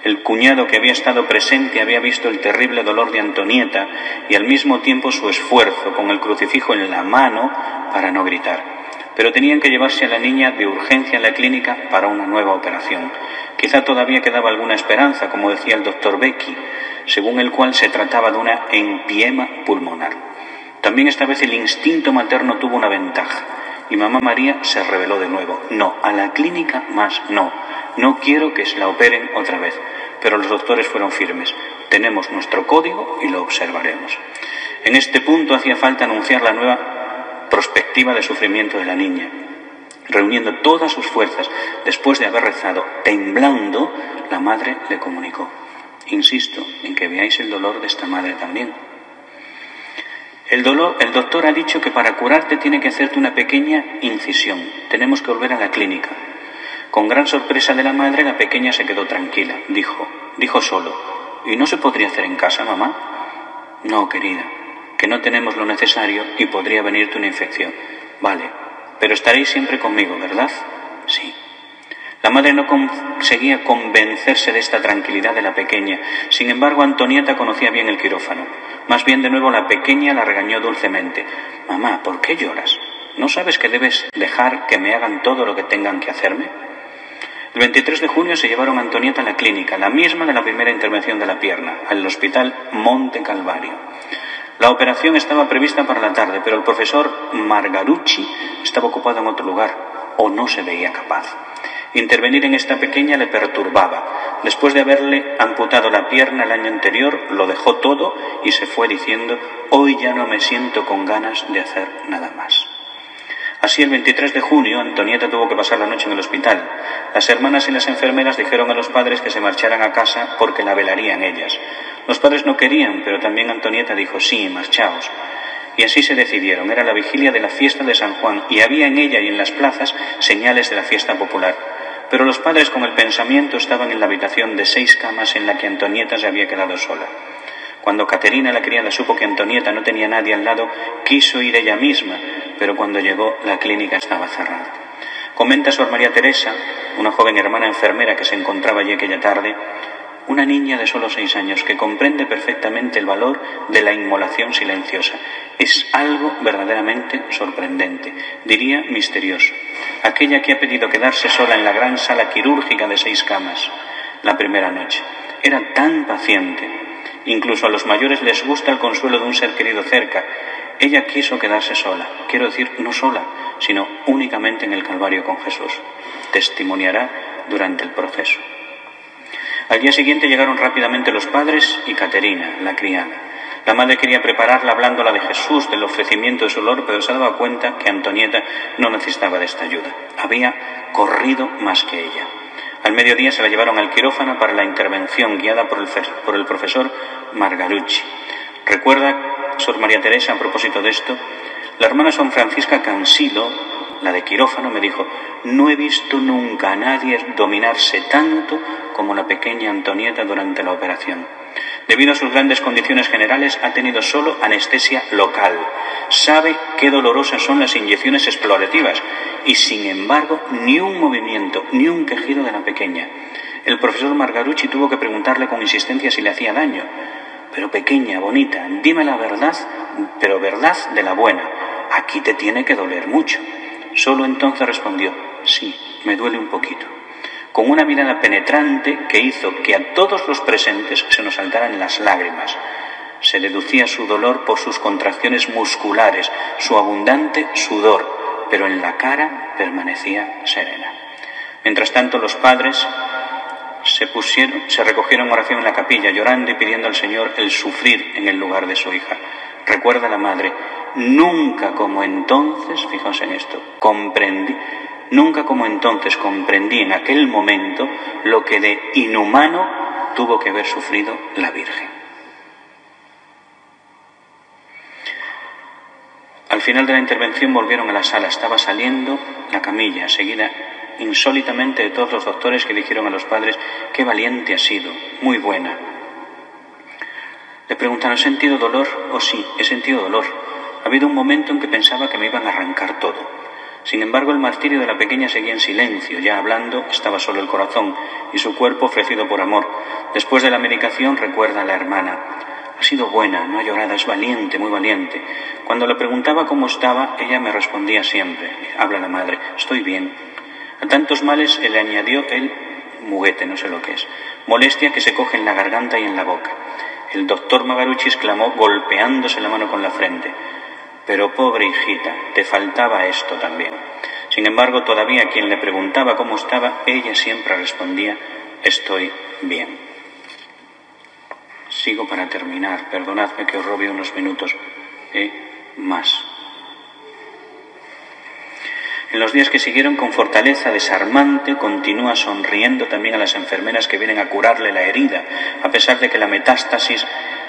El cuñado que había estado presente había visto el terrible dolor de Antonieta y al mismo tiempo su esfuerzo con el crucifijo en la mano para no gritar. Pero tenían que llevarse a la niña de urgencia a la clínica para una nueva operación. Quizá todavía quedaba alguna esperanza, como decía el doctor Becky, según el cual se trataba de una empiema pulmonar. También esta vez el instinto materno tuvo una ventaja y mamá María se rebeló de nuevo. No, a la clínica más no quiero que se la operen otra vez. Pero los doctores fueron firmes. Tenemos nuestro código y lo observaremos. En este punto hacía falta anunciar la nueva perspectiva de sufrimiento de la niña. Reuniendo todas sus fuerzas, después de haber rezado, temblando, la madre le comunicó: insisto en que veáis el dolor de esta madre también. El doctor ha dicho que para curarte tiene que hacerte una pequeña incisión. Tenemos que volver a la clínica. Con gran sorpresa de la madre, la pequeña se quedó tranquila. Dijo solo: ¿y no se podría hacer en casa, mamá? No, querida, que no tenemos lo necesario y podría venirte una infección. Vale, pero estaréis siempre conmigo, ¿verdad? Sí. La madre no conseguía convencerse de esta tranquilidad de la pequeña. Sin embargo, Antonieta conocía bien el quirófano. Más bien, de nuevo, la pequeña la regañó dulcemente. Mamá, ¿por qué lloras? ¿No sabes que debes dejar que me hagan todo lo que tengan que hacerme? El 23 de junio se llevaron a Antonieta a la clínica, la misma de la primera intervención de la pierna, al hospital Monte Calvario. La operación estaba prevista para la tarde, pero el profesor Margarucci estaba ocupado en otro lugar, o no se veía capaz. Intervenir en esta pequeña le perturbaba. Después de haberle amputado la pierna el año anterior, lo dejó todo y se fue diciendo: hoy ya no me siento con ganas de hacer nada más. Así, el 23 de junio, Antonieta tuvo que pasar la noche en el hospital. Las hermanas y las enfermeras dijeron a los padres que se marcharan a casa porque la velarían ellas. Los padres no querían, pero también Antonieta dijo: sí, marchaos. Y así se decidieron. Era la vigilia de la fiesta de San Juan y había en ella y en las plazas señales de la fiesta popular. Pero los padres, con el pensamiento, estaban en la habitación de 6 camas en la que Antonieta se había quedado sola. Cuando Caterina, la criada, supo que Antonieta no tenía nadie al lado, quiso ir ella misma, pero cuando llegó, la clínica estaba cerrada. Comenta Sor María Teresa, una joven hermana enfermera que se encontraba allí aquella tarde: Una niña de solo 6 años que comprende perfectamente el valor de la inmolación silenciosa. Es algo verdaderamente sorprendente, diría misterioso. Aquella que ha pedido quedarse sola en la gran sala quirúrgica de 6 camas la primera noche. Era tan paciente. Incluso a los mayores les gusta el consuelo de un ser querido cerca. Ella quiso quedarse sola, quiero decir, no sola, sino únicamente en el Calvario con Jesús. Testimoniará durante el proceso. Al día siguiente llegaron rápidamente los padres y Caterina, la criada. La madre quería prepararla hablándola de Jesús, del ofrecimiento de su olor, pero se daba cuenta que Antonieta no necesitaba de esta ayuda. Había corrido más que ella. Al mediodía se la llevaron al quirófano para la intervención guiada por el profesor Margarucci. ¿Recuerda, Sor María Teresa, a propósito de esto? La hermana San Francisca Cansilo, la de quirófano, me dijo: no he visto nunca a nadie dominarse tanto como la pequeña Antonieta durante la operación. Debido a sus grandes condiciones generales, ha tenido solo anestesia local. Sabe qué dolorosas son las inyecciones explorativas y, sin embargo, ni un movimiento, ni un quejido de la pequeña. El profesor Margarucci tuvo que preguntarle con insistencia si le hacía daño. Pero pequeña, bonita, dime la verdad, pero verdad de la buena. Aquí te tiene que doler mucho. Solo entonces respondió: sí, me duele un poquito. Con una mirada penetrante que hizo que a todos los presentes se nos saltaran las lágrimas. Se deducía su dolor por sus contracciones musculares, su abundante sudor, pero en la cara permanecía serena. Mientras tanto, los padres se recogieron en oración en la capilla, llorando y pidiendo al Señor el sufrir en el lugar de su hija. Recuerda la madre: nunca como entonces, fijaos en esto, comprendí en aquel momento lo que de inhumano tuvo que haber sufrido la Virgen. Al final de la intervención volvieron a la sala. Estaba saliendo la camilla, seguida insólitamente de todos los doctores, que dijeron a los padres: qué valiente ha sido, muy buena. Le preguntaron: ¿has sentido dolor? Oh sí, he sentido dolor. Ha habido un momento en que pensaba que me iban a arrancar todo. Sin embargo, el martirio de la pequeña seguía en silencio. Ya hablando, estaba solo el corazón y su cuerpo ofrecido por amor. Después de la medicación, recuerda a la hermana: ha sido buena, no ha llorado, es valiente, muy valiente. Cuando le preguntaba cómo estaba, ella me respondía siempre. Habla la madre: estoy bien. A tantos males se le añadió el muguete, no sé lo que es, molestia que se coge en la garganta y en la boca. El doctor Margarucci exclamó, golpeándose la mano con la frente: pero pobre hijita, te faltaba esto también. Sin embargo, todavía a quien le preguntaba cómo estaba, ella siempre respondía: estoy bien. Sigo para terminar, perdonadme que os robe unos minutos más. En los días que siguieron, con fortaleza desarmante, continúa sonriendo también a las enfermeras que vienen a curarle la herida, a pesar de que la metástasis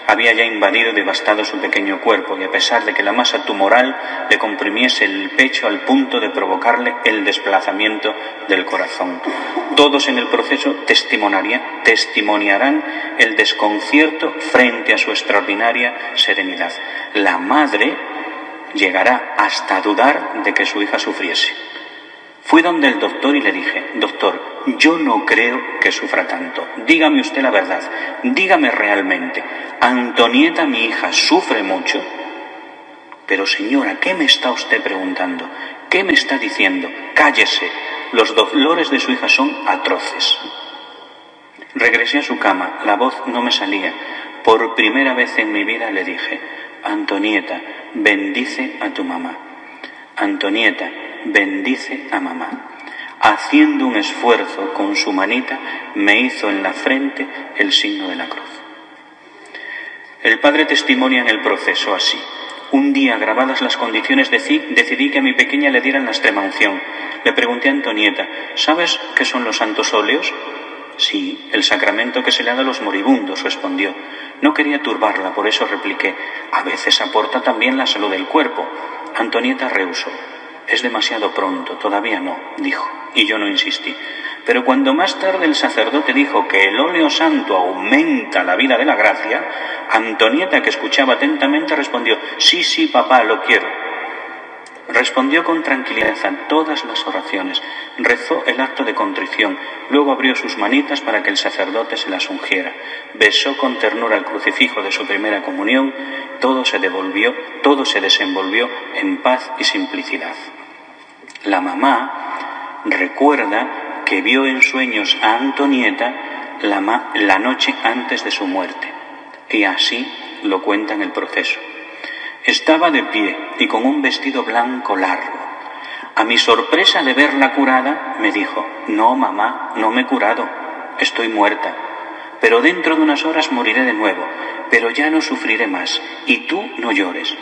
había ya invadido y devastado su pequeño cuerpo, y a pesar de que la masa tumoral le comprimiese el pecho al punto de provocarle el desplazamiento del corazón. Todos en el proceso testimoniarán el desconcierto frente a su extraordinaria serenidad. La madre llegará hasta dudar de que su hija sufriese. Fui donde el doctor y le dije: doctor, yo no creo que sufra tanto. Dígame usted la verdad, dígame realmente, ¿Antonieta, mi hija, sufre mucho? Pero señora, ¿qué me está usted preguntando? ¿Qué me está diciendo? Cállese, los dolores de su hija son atroces. Regresé a su cama, la voz no me salía. Por primera vez en mi vida le dije: Antonieta, bendice a tu mamá. Antonieta, bendice a mamá. Haciendo un esfuerzo con su manita, me hizo en la frente el signo de la cruz. El padre testimonia en el proceso así: un día, grabadas las condiciones, decidí que a mi pequeña le dieran la extremaunción. Le pregunté a Antonieta: ¿sabes qué son los santos óleos? Sí, el sacramento que se le da a los moribundos, respondió. No quería turbarla, por eso repliqué: a veces aporta también la salud del cuerpo. Antonieta rehusó. Es demasiado pronto, todavía no, dijo, y yo no insistí. Pero cuando más tarde el sacerdote dijo que el óleo santo aumenta la vida de la gracia, Antonieta, que escuchaba atentamente, respondió: sí, sí, papá, lo quiero. Respondió con tranquilidad a todas las oraciones, rezó el acto de contrición, luego abrió sus manitas para que el sacerdote se las ungiera, besó con ternura el crucifijo de su primera comunión, todo se desenvolvió en paz y simplicidad. La mamá recuerda que vio en sueños a Antonieta la noche antes de su muerte, y así lo cuenta en el proceso. Estaba de pie y con un vestido blanco largo. A mi sorpresa de verla curada, me dijo: «No, mamá, no me he curado, estoy muerta, pero dentro de unas horas moriré de nuevo, pero ya no sufriré más, y tú no llores».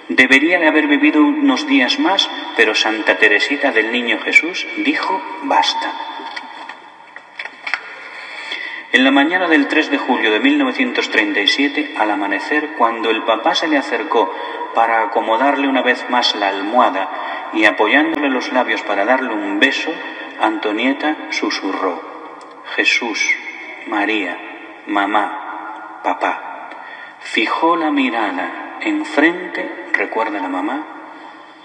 Debería de haber vivido unos días más, pero Santa Teresita del Niño Jesús dijo: «Basta». En la mañana del 3 de julio de 1937, al amanecer, cuando el papá se le acercó para acomodarle una vez más la almohada y apoyándole los labios para darle un beso, Antonieta susurró: «Jesús, María, mamá, papá». Fijó la mirada enfrente, recuerda la mamá,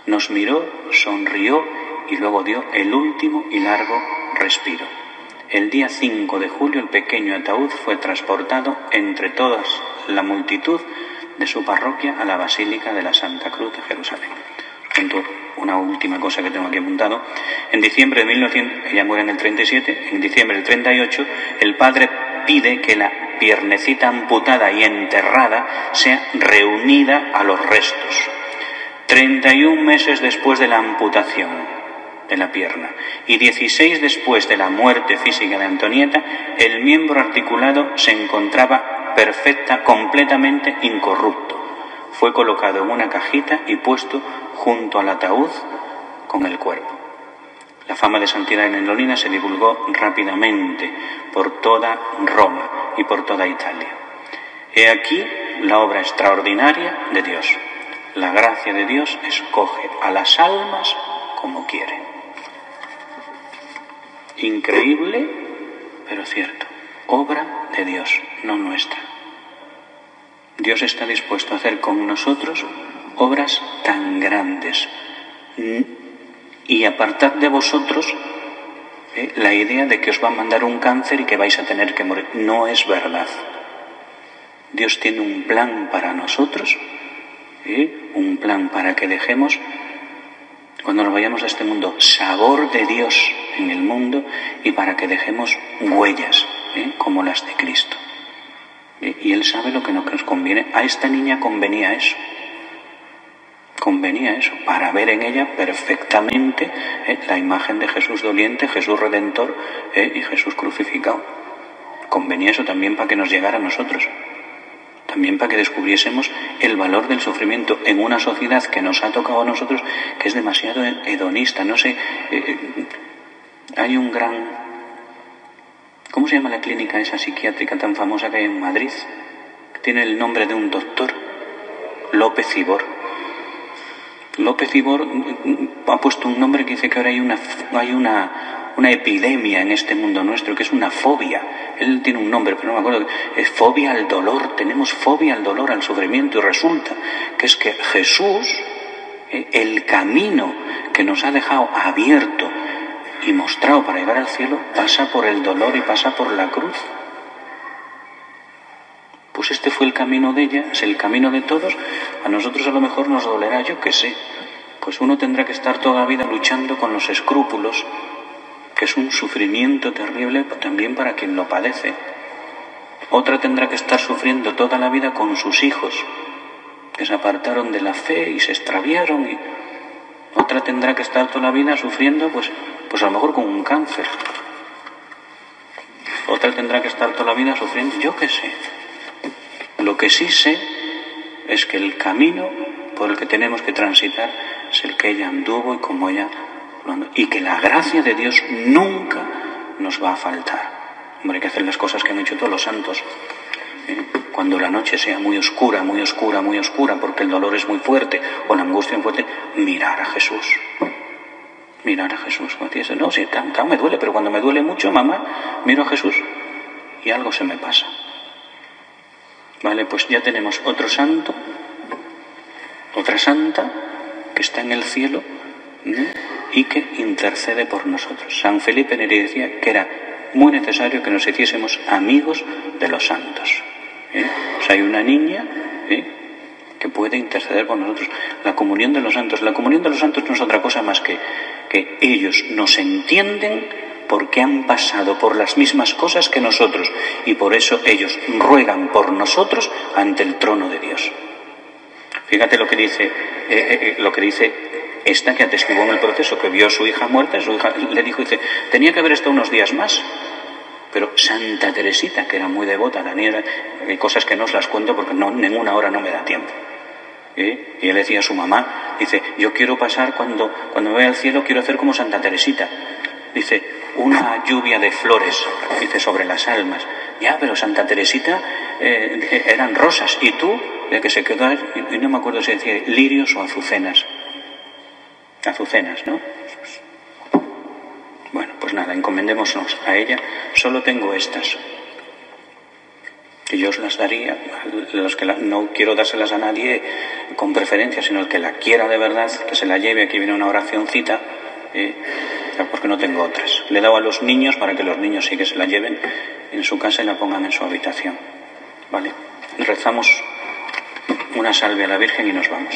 nos miró, sonrió y luego dio el último y largo respiro. El día 5 de julio el pequeño ataúd fue transportado entre toda la multitud de su parroquia a la Basílica de la Santa Cruz de Jerusalén. Cuento una última cosa que tengo aquí apuntado. En diciembre de 1900, ella muere en el 37, en diciembre del 38, el padre pide que la piernecita amputada y enterrada sea reunida a los restos. 31 meses después de la amputación de la pierna y 16 después de la muerte física de Antonieta, el miembro articulado se encontraba completamente incorrupto. Fue colocado en una cajita y puesto junto al ataúd con el cuerpo. La fama de santidad en Lolina se divulgó rápidamente por toda Roma y por toda Italia. He aquí la obra extraordinaria de Dios. La gracia de Dios escoge a las almas como quiere. Increíble, pero cierto. Obra de Dios, no nuestra. Dios está dispuesto a hacer con nosotros obras tan grandes. Y apartad de vosotros la idea de que os va a mandar un cáncer y que vais a tener que morir. No es verdad. Dios tiene un plan para nosotros, un plan para que dejemos, cuando nos vayamos a este mundo, sabor de Dios en el mundo y para que dejemos huellas como las de Cristo. Y Él sabe lo que nos conviene. A esta niña convenía eso, para ver en ella perfectamente la imagen de Jesús doliente, Jesús redentor y Jesús crucificado. Convenía eso también para que nos llegara a nosotros, también para que descubriésemos el valor del sufrimiento en una sociedad que nos ha tocado a nosotros, que es demasiado hedonista. No sé, hay un gran... ¿Cómo se llama la clínica esa psiquiátrica tan famosa que hay en Madrid? Tiene el nombre de un doctor, López Ibor. López Ibor ha puesto un nombre que dice que ahora hay una epidemia en este mundo nuestro, que es una fobia. Él tiene un nombre, pero no me acuerdo. Es fobia al dolor. Tenemos fobia al dolor, al sufrimiento, y resulta que es que Jesús, el camino que nos ha dejado abierto y mostrado para llegar al cielo, pasa por el dolor y pasa por la cruz. Pues este fue el camino de ella, es el camino de todos. A nosotros a lo mejor nos dolerá, yo qué sé. Pues uno tendrá que estar toda la vida luchando con los escrúpulos, que es un sufrimiento terrible también para quien lo padece. Otra tendrá que estar sufriendo toda la vida con sus hijos, que se apartaron de la fe y se extraviaron. Y otra tendrá que estar toda la vida sufriendo, pues a lo mejor con un cáncer. Otra tendrá que estar toda la vida sufriendo, yo qué sé. Lo que sí sé es que el camino por el que tenemos que transitar es el que ella anduvo y como ella lo anduvo. Y que la gracia de Dios nunca nos va a faltar. Hombre, hay que hacer las cosas que han hecho todos los santos. Cuando la noche sea muy oscura, muy oscura, muy oscura, porque el dolor es muy fuerte o la angustia es fuerte, mirar a Jesús. Mirar a Jesús. No, sí, claro, me duele, pero cuando me duele mucho, mamá, miro a Jesús y algo se me pasa. Vale, pues ya tenemos otro santo, otra santa que está en el cielo, y que intercede por nosotros. San Felipe Neri decía que era muy necesario que nos hiciésemos amigos de los santos. O sea, hay una niña que puede interceder por nosotros. La comunión de los santos. La comunión de los santos no es otra cosa más que ellos nos entienden porque han pasado por las mismas cosas que nosotros y por eso ellos ruegan por nosotros ante el trono de Dios. Fíjate lo que dice esta que atestiguó en el proceso, que vio a su hija muerta. Su hija le dijo, dice, tenía que haber estado unos días más. Pero Santa Teresita, que era muy devota, la niña, hay cosas que no os las cuento porque ninguna hora no me da tiempo. Y él decía a su mamá, dice, yo quiero pasar cuando me vaya al cielo, quiero hacer como Santa Teresita. Dice, una lluvia de flores, dice, sobre las almas. Ya, pero Santa Teresita eran rosas. ¿Y tú? De que se quedó, y no me acuerdo si decía lirios o azucenas. Azucenas, ¿no? Bueno, pues nada, encomendémonos a ella. Solo tengo estas, que yo os las daría, los que no quiero dárselas a nadie con preferencia, sino el que la quiera de verdad, que se la lleve. Aquí viene una oracioncita, porque no tengo otras. Le he dado a los niños para que los niños sí que se la lleven en su casa y la pongan en su habitación. ¿Vale? Rezamos una salve a la Virgen y nos vamos.